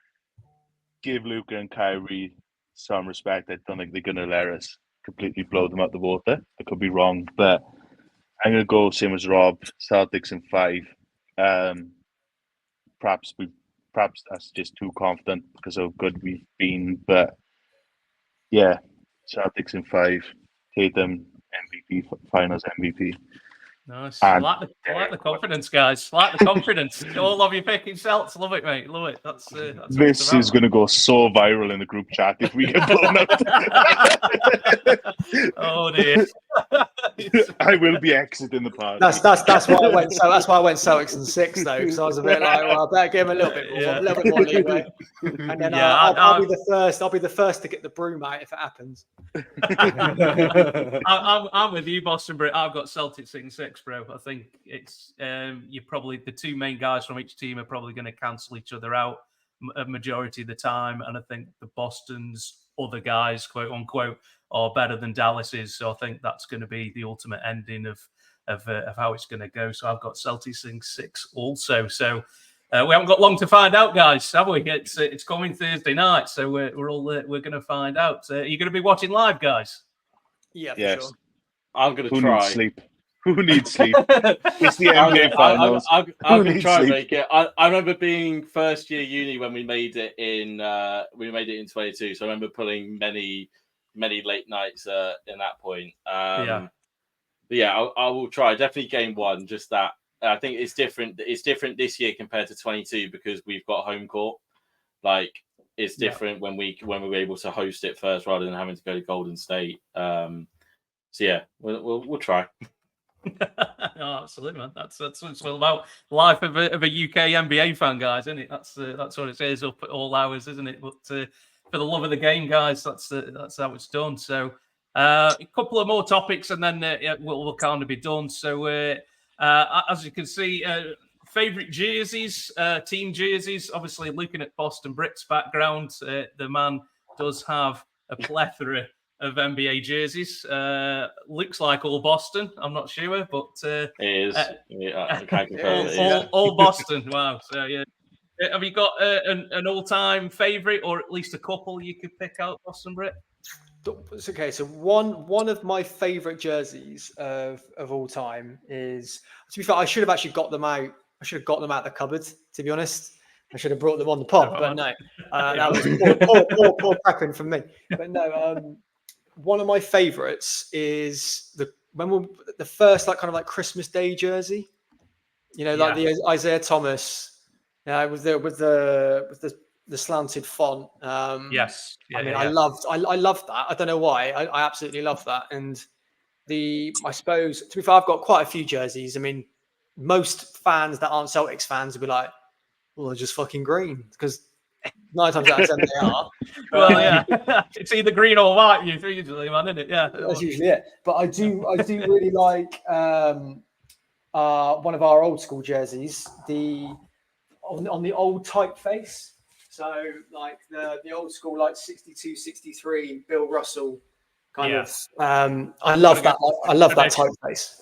give Luka and Kyrie some respect. I don't think they're going to let us completely blow them out the water. I could be wrong, but I'm going to go same as Rob. Celtics in 5. Perhaps that's just too confident because of how good we've been. But yeah, Celtics in 5. Tatum MVP, Finals MVP. Nice. I like the confidence, guys. I like the confidence. All of you picking Celts. Love it, mate. Love it. That's this is going to go so viral in the group chat if we get blown out. Oh dear. I will be exiting the party. That's why I went. So that's why I went Celtics in 6 though, because I was a bit like, well, I better give him a little bit more leeway. And then I'll be the first. I'll be the first to get the broom out if it happens. I'm with you, Boston Brit. I've got Celtics in 6, bro. I think it's you're probably the 2 main guys from each team are probably going to cancel each other out a majority of the time, and I think the Boston's other guys, quote unquote, are better than Dallas is. So I think that's going to be the ultimate ending of how it's going to go. So I've got Celtics in 6 also. So we haven't got long to find out, guys, have we? It's coming Thursday night, so we're going to find out. Are you going to be watching live, guys? Yeah, for yes. sure. I'm going to Who try. needs sleep? Who needs sleep? It's the NBA finals. I'm going to try and make it. I remember being first year uni when we made it in 22. So I remember pulling many late nights in that point. But yeah, I will try. Definitely game 1. Just that. I think it's different. It's different this year compared to 22 because we've got home court. Like it's different when we were able to host it first rather than having to go to Golden State. So yeah, we'll try. Oh, absolutely, man. That's what it's all about. Life of a UK NBA fan, guys, isn't it? That's what it is up at all hours, isn't it? But for the love of the game, guys, that's how it's done. So a couple of more topics, and then we'll kind of be done. So as you can see, favorite jerseys, team jerseys. Obviously, looking at Boston Brit's background, the man does have a plethora of NBA jerseys. Looks like all Boston. I'm not sure, but it is. I can't compare all Boston. Wow. So yeah, have you got an all-time favorite, or at least a couple you could pick out, Boston Brit? It's okay. So one of my favorite jerseys of all time is, to be fair, I should have actually got them out. I should have got them out of the cupboard, to be honest. I should have brought them on the pod, but no. That was poor prepping from me. But no, one of my favorites is the first like Christmas Day jersey. Like the Isaiah Thomas, with the slanted font. Yes. Yeah, I loved that. I don't know why. I absolutely love that. And I suppose, to be fair, I've got quite a few jerseys. I mean, most fans that aren't Celtics fans will be like, well, they're just fucking green, because 9 times out of 10 they are. Well, yeah, it's either green or white usually, man, isn't it? Yeah, that's usually it. But I do really like one of our old school jerseys, on the old typeface. So like the old school, like 62, 63, Bill Russell kind of. I love that. I love that typeface.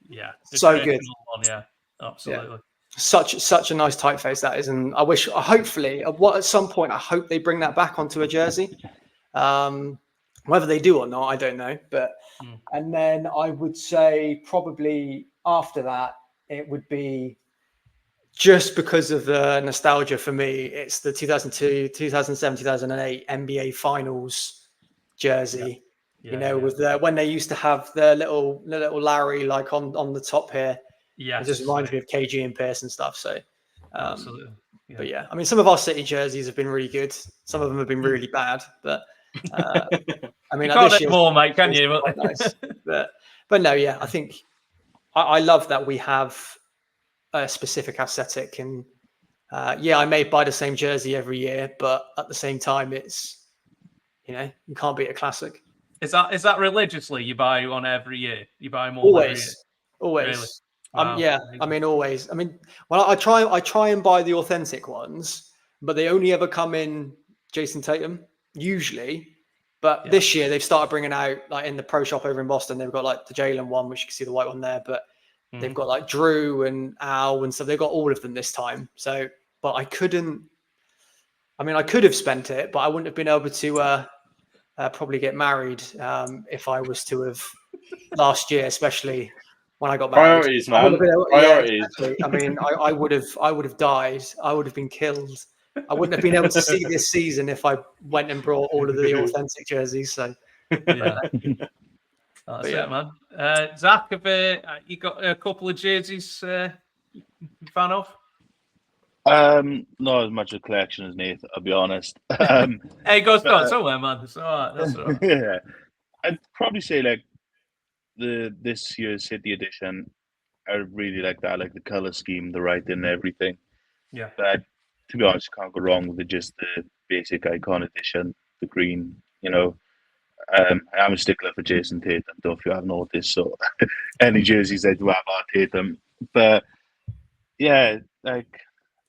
Yeah, so good. One, yeah, absolutely. Yeah. Such a nice typeface that is, and hopefully at some point I hope they bring that back onto a jersey. Whether they do or not, I don't know. But and then I would say probably after that it would be, just because of the nostalgia for me, it's the 2002, 2007, 2008 NBA Finals jersey. With when they used to have the little Larry like on the top here. Yeah, it just reminds me of KG and Pierce and stuff. So, absolutely. But yeah, I mean, some of our City jerseys have been really good. Some of them have been really bad. But I mean, You like, can't do more, mate, can you? quite nice. But no, yeah, I think I love that we have a specific aesthetic, and yeah, I may buy the same jersey every year, but at the same time, it's, you know, you can't beat a classic. Is that religiously you buy one every year? You buy more every year? Always. Really? Wow. Yeah. I mean, always. I mean, well, I try and buy the authentic ones, but they only ever come in Jason Tatum usually. But this year they've started bringing out, like, in the pro shop over in Boston, they've got like the Jalen one, which you can see the white one there, but they've got like Drew and Al and stuff. They've got all of them this time. So, but I could have spent it, but I wouldn't have been able to probably get married if I was to have last year, especially when I got married. Priorities, man. Priorities. Yeah, exactly. I mean, I would have died. I would have been killed. I wouldn't have been able to see this season if I went and brought all of the authentic jerseys. So Yeah. That's it, man. Zach, have you got a couple of jerseys you're a fan of? Not as much a collection as Nath, I'll be honest. Hey, go start somewhere, man. It's all right. That's all right. Yeah, I'd probably say like this year's City edition. I really like that, like the color scheme, the writing, everything. Yeah. But to be honest, you can't go wrong with just the basic icon edition, the green. You know, I'm a stickler for Jason Tatum. Don't know if you have noticed. So any jerseys I do have are Tatum. But yeah, like,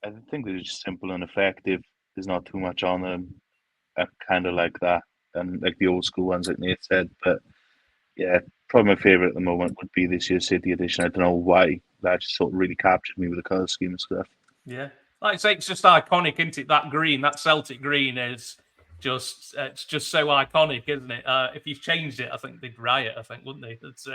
I think they're just simple and effective. There's not too much on them. I kind of like that, and like the old school ones, like Nate said. But yeah, probably my favorite at the moment would be this year's City edition. I don't know why. That just sort of really captured me with the color scheme and stuff. Yeah, like I say, it's just iconic, isn't it? That green, that Celtic green is just it's just so iconic, isn't it? If you've changed it, I think they'd riot. I think, wouldn't they? That's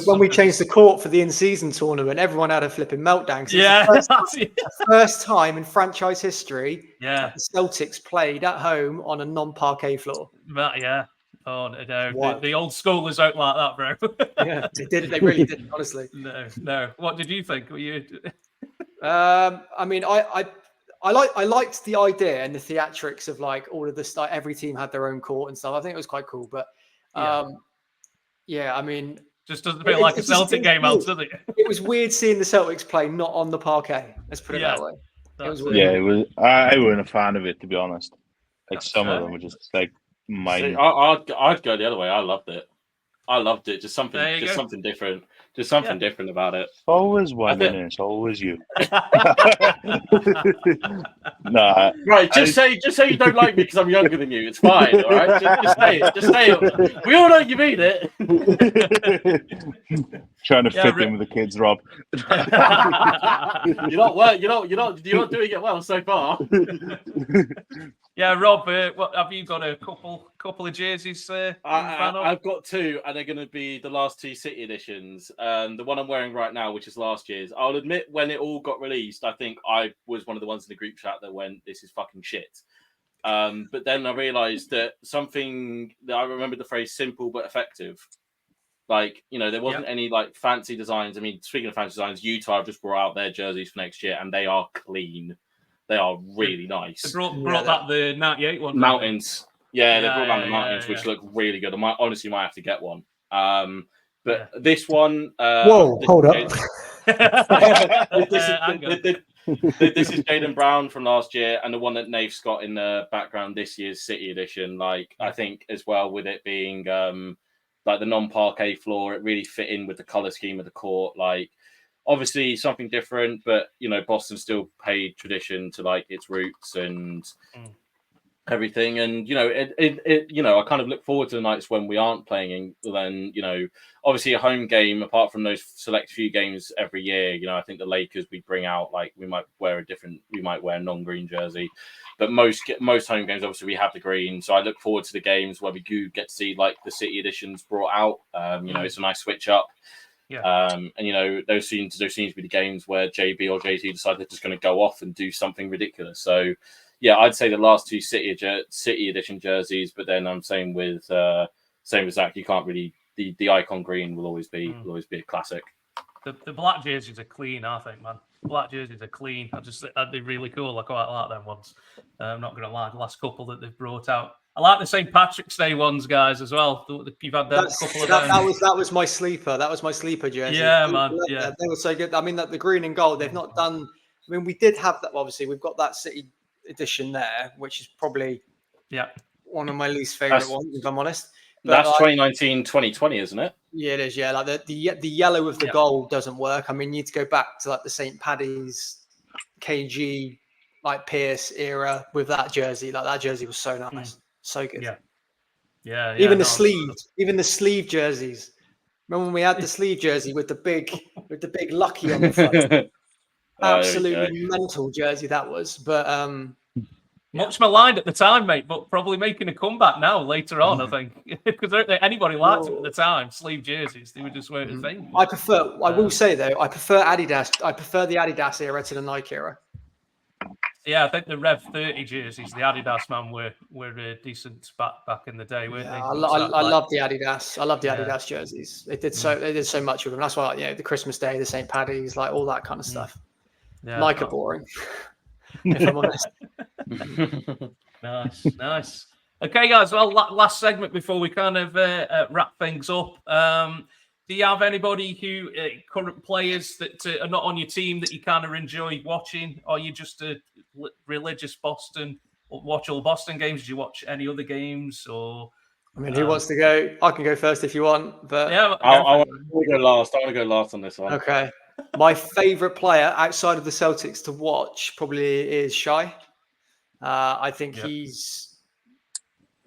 when we changed the court for the in-season tournament, everyone had a flipping meltdown. Yeah, it's the first time in franchise history yeah, the Celtics played at home on a non-parquet floor. Yeah. Oh no, the old schoolers don't like that, bro. Yeah, they did. They really did. Honestly, no. What did you think? Were you? I mean, I liked the idea and the theatrics of like all of this. Like every team had their own court and stuff. I think it was quite cool. But yeah, I mean, just doesn't feel like a Celtic game, does it? It was weird seeing the Celtics play not on the parquet. Let's put it that way. It was weird. Yeah, it was. I wasn't a fan of it, to be honest. Like some of them were just like mine. See, I'd go the other way. I loved it. Just something different. Just something different about it. Always one in it. It's always you. Nah. Right. Just say you don't like me because I'm younger than you. It's fine. All right. Just say it. Just say it. We all know you mean it. Trying to fit in with the kids, Rob. You're not doing it well so far. Yeah, Rob, what have you got? A couple of jerseys? I've got two, and they're going to be the last two City editions. The one I'm wearing right now, which is last year's. I'll admit, when it all got released, I think I was one of the ones in the group chat that went, "This is fucking shit." But then I realised that I remember the phrase "simple but effective." Like, you know, there wasn't any like fancy designs. I mean, speaking of fancy designs, Utah have just brought out their jerseys for next year, and they are clean. They are really nice. They brought back the 98 one. Mountains. Yeah, they brought back the mountains, which look really good. I honestly might have to get one. But this one... Whoa, hold up. This is Jayden Brown from last year, and the one that Nath's got in the background this year's City edition. Like, I think as well, with it being like the non-parquet floor, it really fit in with the color scheme of the court. Like, obviously something different, but you know, Boston still paid tradition to like its roots and everything. And you know, it you know, I kind of look forward to the nights when we aren't playing. Then you know, obviously a home game, apart from those select few games every year. You know, I think the Lakers we bring out, like we might wear a non-green jersey, but most home games obviously we have the green. So I look forward to the games where we do get to see like the City editions brought out. You know, it's a nice switch up. Yeah. And you know, those seem to be the games where JB or JT decide they're just going to go off and do something ridiculous. So yeah, I'd say the last two City edition jerseys, but then I'm saying with Zach, you can't really the icon green will always be a classic. The black jerseys are clean, I think, man. Black jerseys are clean. They're really cool. I quite like them ones. I'm not going to lie. The last couple that they've brought out, I like the St. Patrick's Day ones, guys, as well. You've had that couple of them. That was my sleeper. That was my sleeper jersey. Yeah, man. Yeah, they were so good. I mean, the green and gold. They've not done. I mean, we did have that. Obviously, we've got that City edition there, which is probably one of my least favorite ones, if I'm honest. But that's 2019, 2020, isn't it? Yeah, it is. Yeah, like the yellow of the gold doesn't work. I mean, you need to go back to like the St. Paddy's, KG, like Pierce era with that jersey. Like that jersey was so nice, so good. Yeah. Even the sleeve jerseys. Remember when we had the sleeve jersey with the big lucky on the front? Absolutely mental jersey that was. But much maligned at the time, mate, but probably making a comeback now later on, I think. Because anybody liked it at the time, sleeve jerseys. They were just weren't a thing. I will say though, I prefer Adidas. I prefer the Adidas era to the Nike era. Yeah, I think the Rev 30 jerseys, the Adidas man were decent back in the day, weren't they? I love the Adidas. I love the Adidas jerseys. They did so much with them. That's why, the Christmas Day, the St. Paddy's, like all that kind of stuff. Yeah, Nike are boring, if I'm honest. Nice. Okay, guys. Well, last segment before we kind of wrap things up. Do you have anybody who current players that are not on your team that you kind of enjoy watching? Or are you just a religious Boston? Watch all Boston games? Do you watch any other games? Or I mean, who wants to go? I can go first if you want. But I want to go last. I want to go last on this one. Okay. My favorite player outside of the Celtics to watch probably is Shai. I think he's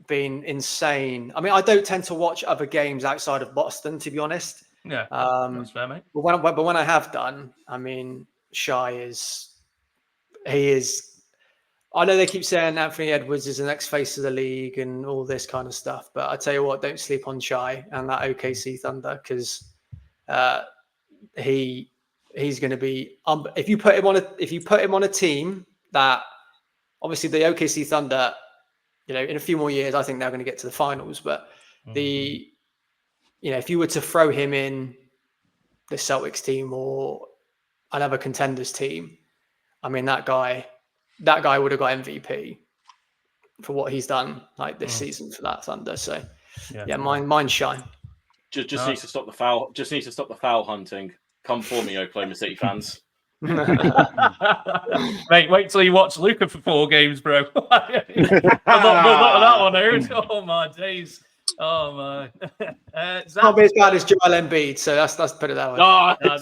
been insane. I mean, I don't tend to watch other games outside of Boston, to be honest. Yeah, that's fair, mate. But when I have done, I mean, Shai is. I know they keep saying Anthony Edwards is the next face of the league and all this kind of stuff, but I tell you what, don't sleep on Shai and that OKC Thunder because he's going to be. If you put him on a team that obviously the OKC Thunder, in a few more years, I think they're going to get to the finals. But if you were to throw him in the Celtics team or another contenders team, I mean that guy would have got MVP for what he's done like this season for that Thunder. So mine's Shine. Just needs to stop the foul. Just needs to stop the foul hunting. Come for me, Oklahoma City fans. Mate, wait till you watch Luka for 4 games, bro. I'm not that one out. Oh my days. Oh my. Not be as bad as Joel Embiid, so that's put it that way.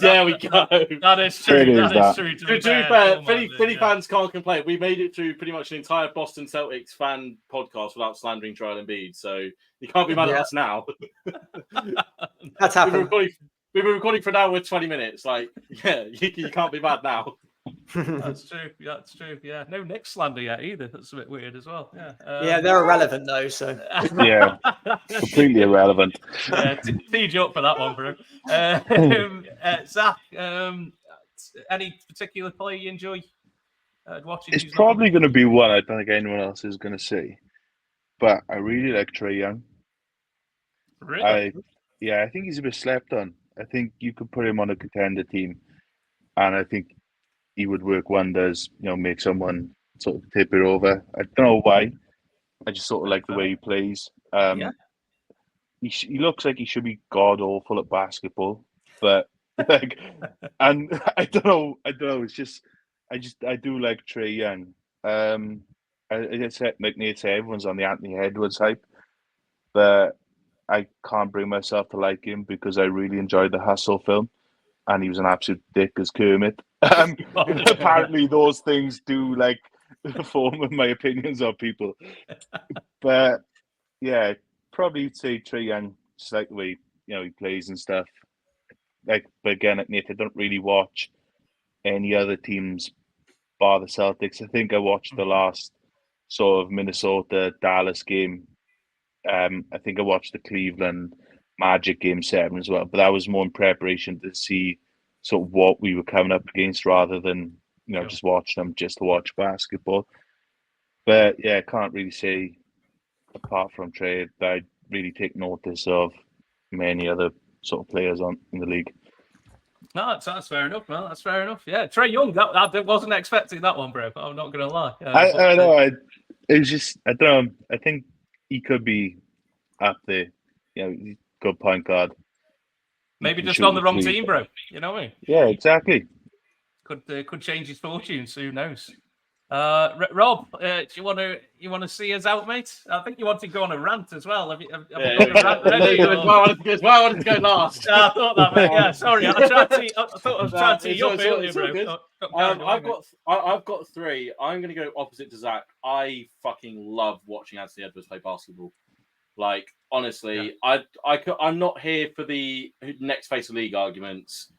There we go. That is true. That is true. To be fair, Philly fans can't complain. We made it through pretty much an entire Boston Celtics fan podcast without slandering Joel Embiid, so you can't be mad at us now. That's happened. We've been recording for an hour with 20 minutes. Like, you can't be mad now. That's true. Yeah, no Knicks slander yet either. That's a bit weird as well. Yeah, they're irrelevant though. So yeah, completely irrelevant. Teed you up for that one, bro. Zach, any particular player you enjoy watching? It's probably going to be one I don't think anyone else is going to see, but I really like Trae Young. Really? I think he's a bit slept on. I think you could put him on a contender team, and I think he would work wonders. Make someone sort of tip it over. I don't know why. I just sort of like the way he plays. He looks like he should be god awful at basketball, but and I don't know. It's just I do like Trae Young. I said like Nate said, everyone's on the Anthony Edwards hype, but I can't bring myself to like him because I really enjoyed the Hustle film, and he was an absolute dick as Kermit. Apparently, those things do form my opinions of people. But yeah, probably say Trae Young, just like the way he plays and stuff. But again, like Nate, I don't really watch any other teams bar the Celtics. I think I watched the last sort of Minnesota Dallas game. I think I watched the Cleveland Magic Game 7 as well, but that was more in preparation to see sort of what we were coming up against rather than just watch them just to watch basketball. But yeah, I can't really say apart from Trae that I really take notice of many other sort of players in the league. No, that's fair enough, man. That's fair enough. Yeah, Trae Young, that wasn't expecting that one, bro. I'm not gonna lie. I know. It was just I don't know. I think he could be up there. Good point guard. Maybe just on the wrong team, bro. You know what I mean? Yeah, exactly. Could change his fortunes. Who knows? Rob, do you want to see us out, mate? I think you want to go on a rant as well. Have you got the rant ready? That's why I wanted to go last. I thought that, mate. Yeah, sorry. I thought I was trying to tee you up earlier, bro. I've got three. I'm going to go opposite to Zach. I fucking love watching Anthony Edwards play basketball. Like, honestly, yeah. I'm not here for the next face of league arguments.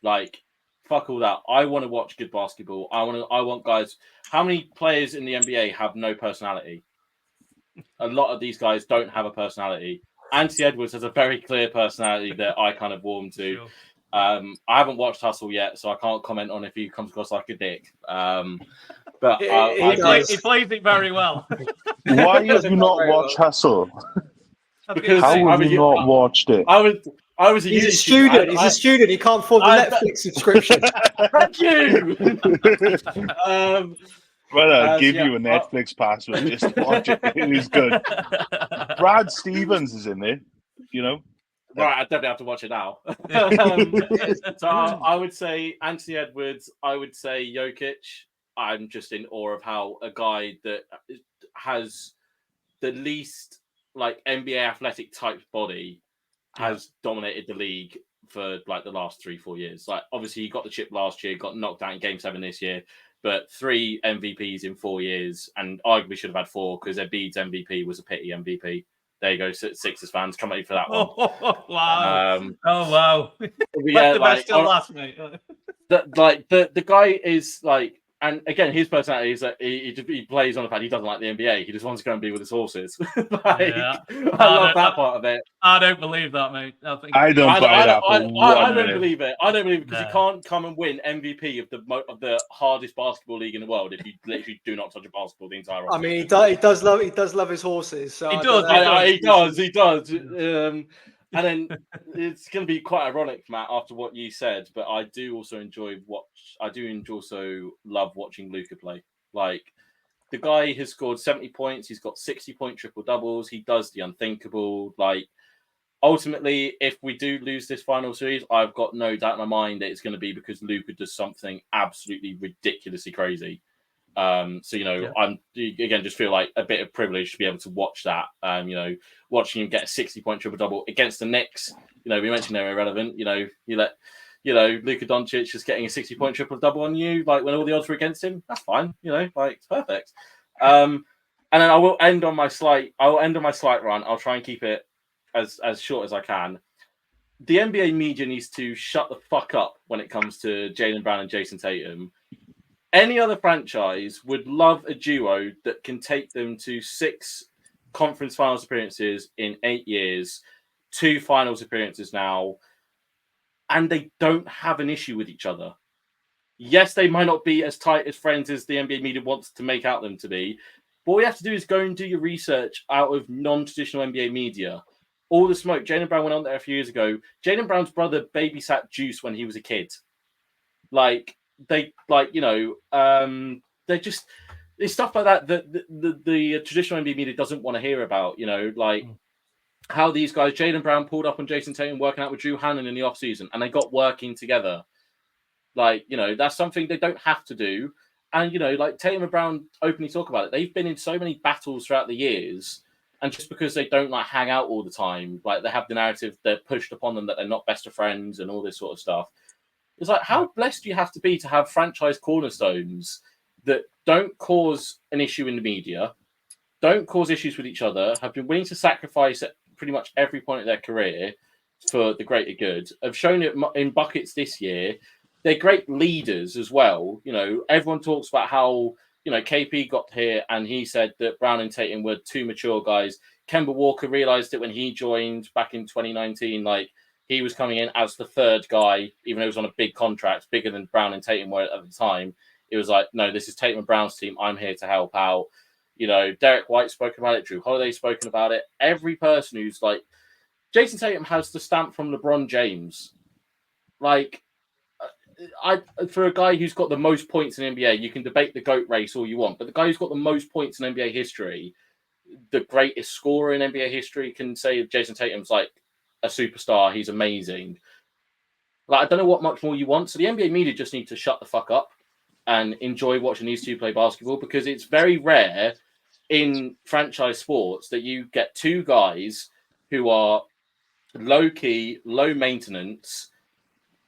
Like, fuck all that. I want to watch good basketball. I want guys. How many players in the NBA have no personality? A lot of these guys don't have a personality. Anthony Edwards has a very clear personality that I kind of warm to. Sure. I haven't watched Hustle yet, so I can't comment on if he comes across like a dick. But he plays it very well. Why have you not watched Hustle? Because how have you not watched it? He's a student. He's a student. He can't afford the Netflix subscription. Thank you. I'll give you a Netflix password just to watch it. It is good. Brad Stevens is in there, Right, I definitely have to watch it now. So I would say Anthony Edwards. I would say Jokic. I'm just in awe of how a guy that has the least like NBA athletic type body has dominated the league for like the last 3-4 years. Like, obviously he got the chip last year, got knocked out in Game 7 this year, but 3 MVPs in 4 years, and arguably should have had 4 because Embiid's MVP was a pity MVP. There you go, Sixers fans, come at you for that one. Wow! Wow! Yeah, the best till last, mate. The guy is like. And again, his personality is that he plays on the fact he doesn't like the NBA. He just wants to go and be with his horses. I love that part of it. I don't believe that, mate. I don't believe it. I don't believe it because you can't come and win MVP of the hardest basketball league in the world if you literally do not touch a basketball the entire roster. I mean, he does love his horses. So he does. And then it's going to be quite ironic, Matt, after what you said, but I do also love watching Luka play. Like, the guy has scored 70 points. He's got 60-point triple doubles. He does the unthinkable. Like, ultimately, if we do lose this final series, I've got no doubt in my mind that it's going to be because Luka does something absolutely ridiculously crazy. I'm again just feel like a bit of privilege to be able to watch that. Watching him get a 60-point triple double against the Knicks. We mentioned they're irrelevant. You let Luka Doncic just getting a 60-point triple double on you, like when all the odds were against him. That's fine. It's perfect. And then I will end on my slight run. I'll try and keep it as short as I can. The NBA media needs to shut the fuck up when it comes to Jaylen Brown and Jason Tatum. Any other franchise would love a duo that can take them to 6 conference finals appearances in 8 years, 2 finals appearances now, and they don't have an issue with each other. Yes, they might not be as tight as friends as the NBA media wants to make out them to be, but all you have to do is go and do your research out of non-traditional NBA media. All the smoke. Jaylen Brown went on there a few years ago. Jaylen Brown's brother babysat Juice when he was a kid. They're just, it's stuff like that the traditional NBA media doesn't want to hear about, how these guys, Jaylen Brown pulled up on Jason Tatum working out with Drew Hannon in the offseason and they got working together. That's something they don't have to do. And, Tatum and Brown openly talk about it. They've been in so many battles throughout the years. And just because they don't hang out all the time, they have the narrative, they're pushed upon them that they're not best of friends and all this sort of stuff. It's like, how blessed do you have to be to have franchise cornerstones that don't cause an issue in the media, don't cause issues with each other, have been willing to sacrifice at pretty much every point of their career for the greater good, have shown it in buckets this year. They're great leaders as well. Everyone talks about how, KP got here and he said that Brown and Tatum were 2 mature guys. Kemba Walker realized it when he joined back in 2019, he was coming in as the 3rd guy, even though he was on a big contract, bigger than Brown and Tatum were at the time. It was like, no, this is Tatum and Brown's team. I'm here to help out. Derek White's spoken about it. Drew Holiday's spoken about it. Every person who's Jason Tatum has the stamp from LeBron James. For a guy who's got the most points in NBA, you can debate the GOAT race all you want, but the guy who's got the most points in NBA history, the greatest scorer in NBA history can say Jason Tatum's like a superstar. He's amazing. Like, I don't know what much more you want. So the NBA media just need to shut the fuck up and enjoy watching these two play basketball, because it's very rare in franchise sports that you get two guys who are low key, low maintenance,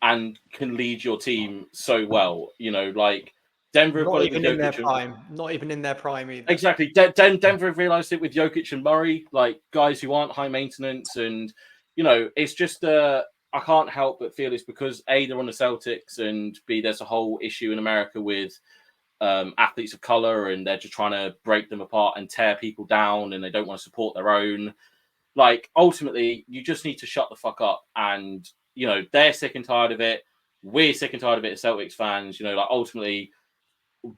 and can lead your team so well. You know, like Denver have got it with Jokic. Not even in their prime either. Exactly. Denver have realized it with Jokic and Murray, like guys who aren't high maintenance. And, you know, it's just, I can't help but feel it's because A, they're on the Celtics, and B, there's a whole issue in America with athletes of color, and they're just trying to break them apart and tear people down, and they don't want to support their own. Like, ultimately, you just need to shut the fuck up. And, you know, they're sick and tired of it. We're sick and tired of it as Celtics fans. You know, like, ultimately,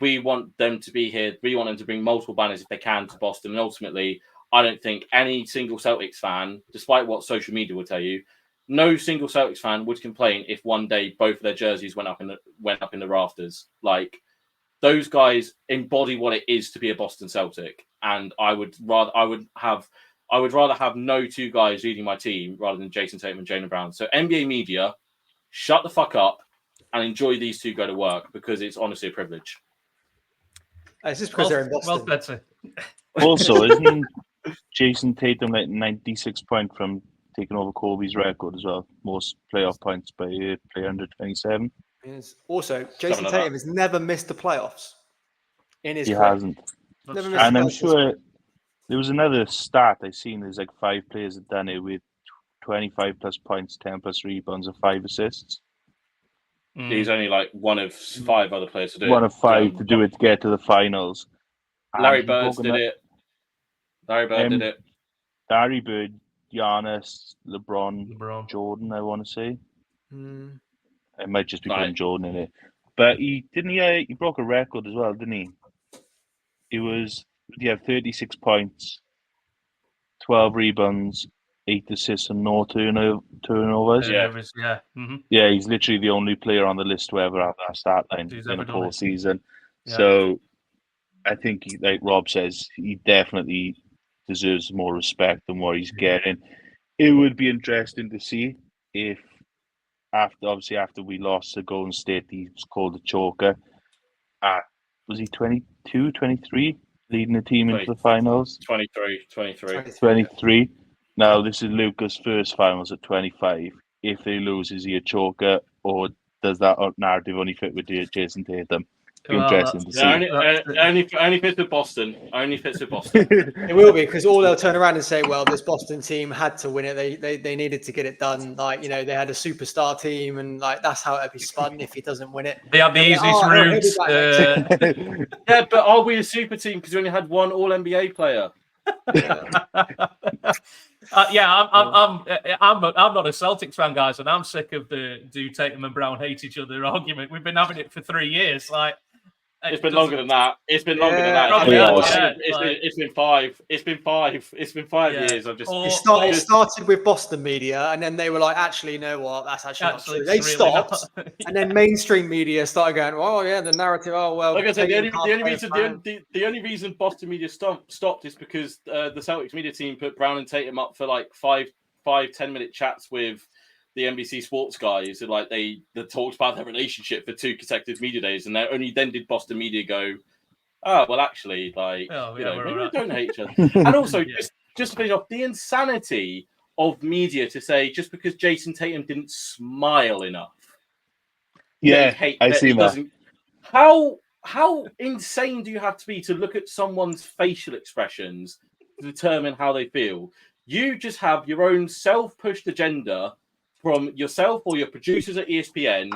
we want them to be here. We want them to bring multiple banners if they can to Boston. And ultimately, I don't think any single Celtics fan, despite what social media will tell you, no single Celtics fan would complain if one day both of their jerseys went up in the rafters. Like, those guys embody what it is to be a Boston Celtic, and I would rather have no two guys leading my team rather than Jason Tatum and Jaylen Brown. So NBA media, shut the fuck up and enjoy these two go to work, because it's honestly a privilege. It's just because they're in Boston. Well, that's it. Also, isn't Jason Tatum like 96 points from taking over Kobe's record as well? Most playoff points by a player under 27. Yes. Also, Jason like Tatum has never missed the playoffs in his He career. hasn't. Never missed And the I'm playoffs. sure there was another stat I seen. There's like 5 players that done it with 25 plus points, 10 plus rebounds, and 5 assists. He's only like one of 5 other players to do it. One of 5 to do it to get to the finals. Larry Bird did it. Did it. Larry Bird, Giannis, LeBron, Jordan, I want to say. I might just be putting Jordan in it. But he broke a record as well, didn't he? He had 36 points, 12 rebounds, 8 assists, and no turnovers. Yeah. Yeah, he's literally the only player on the list to ever have that stat line in a full season. Yeah. So I think, like Rob says, he definitely deserves more respect than what he's getting. It would be interesting to see if, after we lost to Golden State, he was called a choker. Was he 22, 23, leading the team into the finals? 23. Now, this is Luka's first finals at 25. If they lose, is he a choker, or does that narrative only fit with Jason Tatum? Interesting to see. Only fits with Boston. It will be, because all they'll turn around and say, well, this Boston team had to win it. They needed to get it done. Like, you know, they had a superstar team, and like that's how it'd be spun if he doesn't win it. They have the easiest route. Yeah, but are we a super team because we only had one All NBA player? I'm not a Celtics fan, guys, and I'm sick of the do Tatum and Brown hate each other argument. We've been having it for 3 years. Like, it's been longer than that. It's been 5. It's been 5 years. It started with Boston media, and then they were like, actually, you know what? That's actually not true. They stopped, and then mainstream media started going, oh yeah, the narrative. Oh well. Like I said, the only reason Boston media stopped is because the Celtics media team put Brown and Tatum up for like 5-10-minute chats with the NBC sports guys, and like they talked about their relationship for 2 consecutive media days, and only then did Boston media go, oh well, actually, like maybe we don't hate each other. And also, just to finish off, the insanity of media to say just because Jason Tatum didn't smile enough, I see that. How insane do you have to be to look at someone's facial expressions to determine how they feel? You just have your own self-pushed agenda from yourself or your producers at ESPN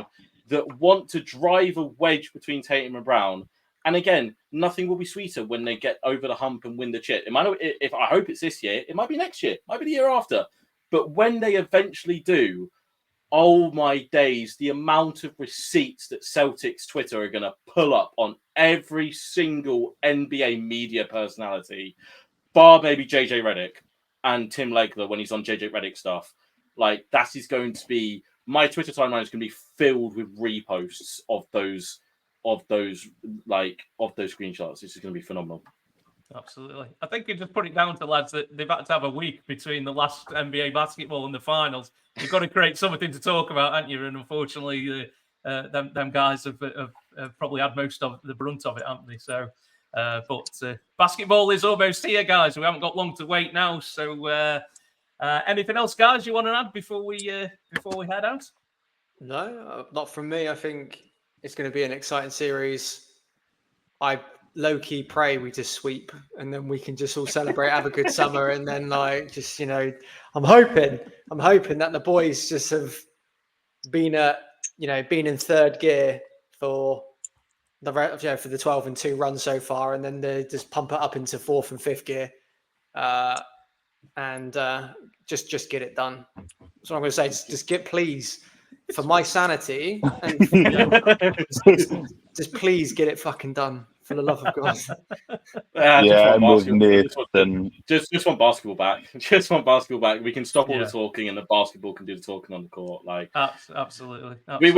that want to drive a wedge between Tatum and Brown. And again, nothing will be sweeter when they get over the hump and win the chip. If I hope it's this year, it might be next year, it might be the year after. But when they eventually do, oh my days, the amount of receipts that Celtics Twitter are going to pull up on every single NBA media personality, bar maybe JJ Redick and Tim Legler when he's on JJ Redick stuff. Like, that is going to be, my Twitter timeline is going to be filled with reposts of those screenshots. This is going to be phenomenal. Absolutely. I think you just put it down to lads that they've had to have a week between the last NBA basketball and the finals. You've got to create something to talk about, haven't you? And unfortunately, them guys have probably had most of the brunt of it, haven't they? So, but basketball is almost here, guys. We haven't got long to wait now. So, anything else, guys, you want to add before we head out? No, not from me. I think it's going to be an exciting series. I low-key pray we just sweep and then we can just all celebrate, have a good summer, and then I'm hoping that the boys just have been in third gear for for the 12-2 run so far, and then they just pump it up into fourth and fifth gear, and just get it done. That's what I'm going to say. Just get, please, for my sanity, and just please get it fucking done. For the love of God. I'm with Nathan. Just want basketball back. Just want basketball back. We can stop all the talking, and the basketball can do the talking on the court. Like absolutely. We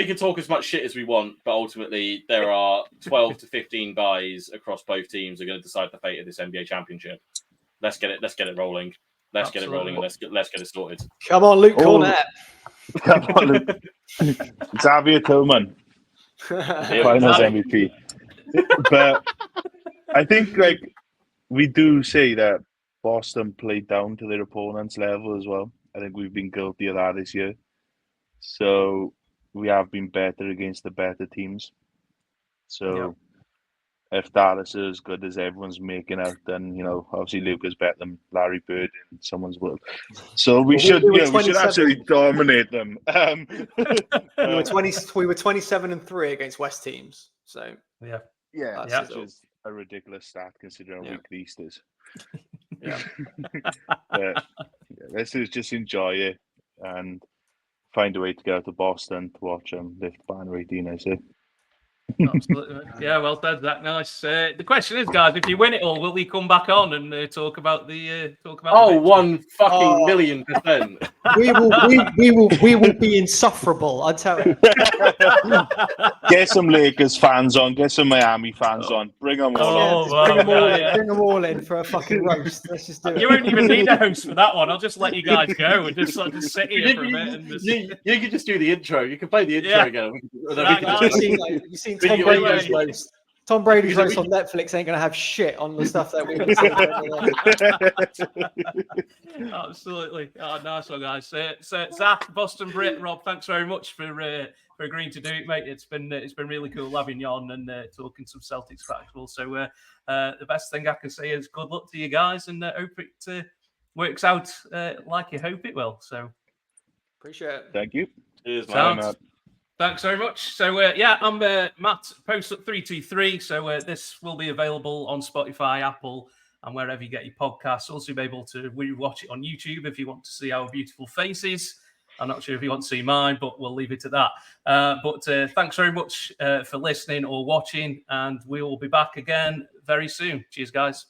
can talk as much shit as we want, but ultimately there are 12 to 15 guys across both teams who are going to decide the fate of this NBA championship. Let's get it rolling. Let's get it rolling, and let's get it sorted. Come on, Luke Cornett. Come on, Luke. Xavier Tillman. Finals MVP. But I think we do say that Boston played down to their opponent's level as well. I think we've been guilty of that this year. So we have been better against the better teams. So if Dallas is as good as everyone's making out, then obviously Luka's better than Larry Bird in someone's world. So we should absolutely dominate them. We were 27-3 against West teams. So that's just a ridiculous stat considering how weak the East is. Let's just enjoy it and find a way to get out to Boston to watch them lift banner 18. I say. Absolutely. Yeah, well said, Zach. Nice. The question is, guys, if you win it all, will we come back on and talk about the Oh, 1,000,000%. We will be insufferable, I tell you. Get some Lakers fans on, get some Miami fans on. Bring them all on. Bring them all in for a fucking roast. Let's just do it. You won't even need a host for that one. I'll just let you guys go and just sit here for a bit. And you can just do the intro. You can play the intro again. You've seen Tom Brady's roast. Tom Brady's roast on Netflix ain't going to have shit on the stuff that we've been saying. Absolutely. Oh, nice one, guys. So Zach, Boston Brit, Rob, thanks very much for agreeing to do it, mate. It's been really cool having you on and talking some Celtics basketball. So the best thing I can say is good luck to you guys, and hope it works out like you hope it will. So appreciate it. Thank you. Cheers, man. Thanks very much. So, I'm Matt, Post323. So this will be available on Spotify, Apple, and wherever you get your podcasts. Also, you'll be able to rewatch it on YouTube if you want to see our beautiful faces. I'm not sure if you want to see mine, but we'll leave it at that. But thanks very much for listening or watching, and we will be back again very soon. Cheers, guys.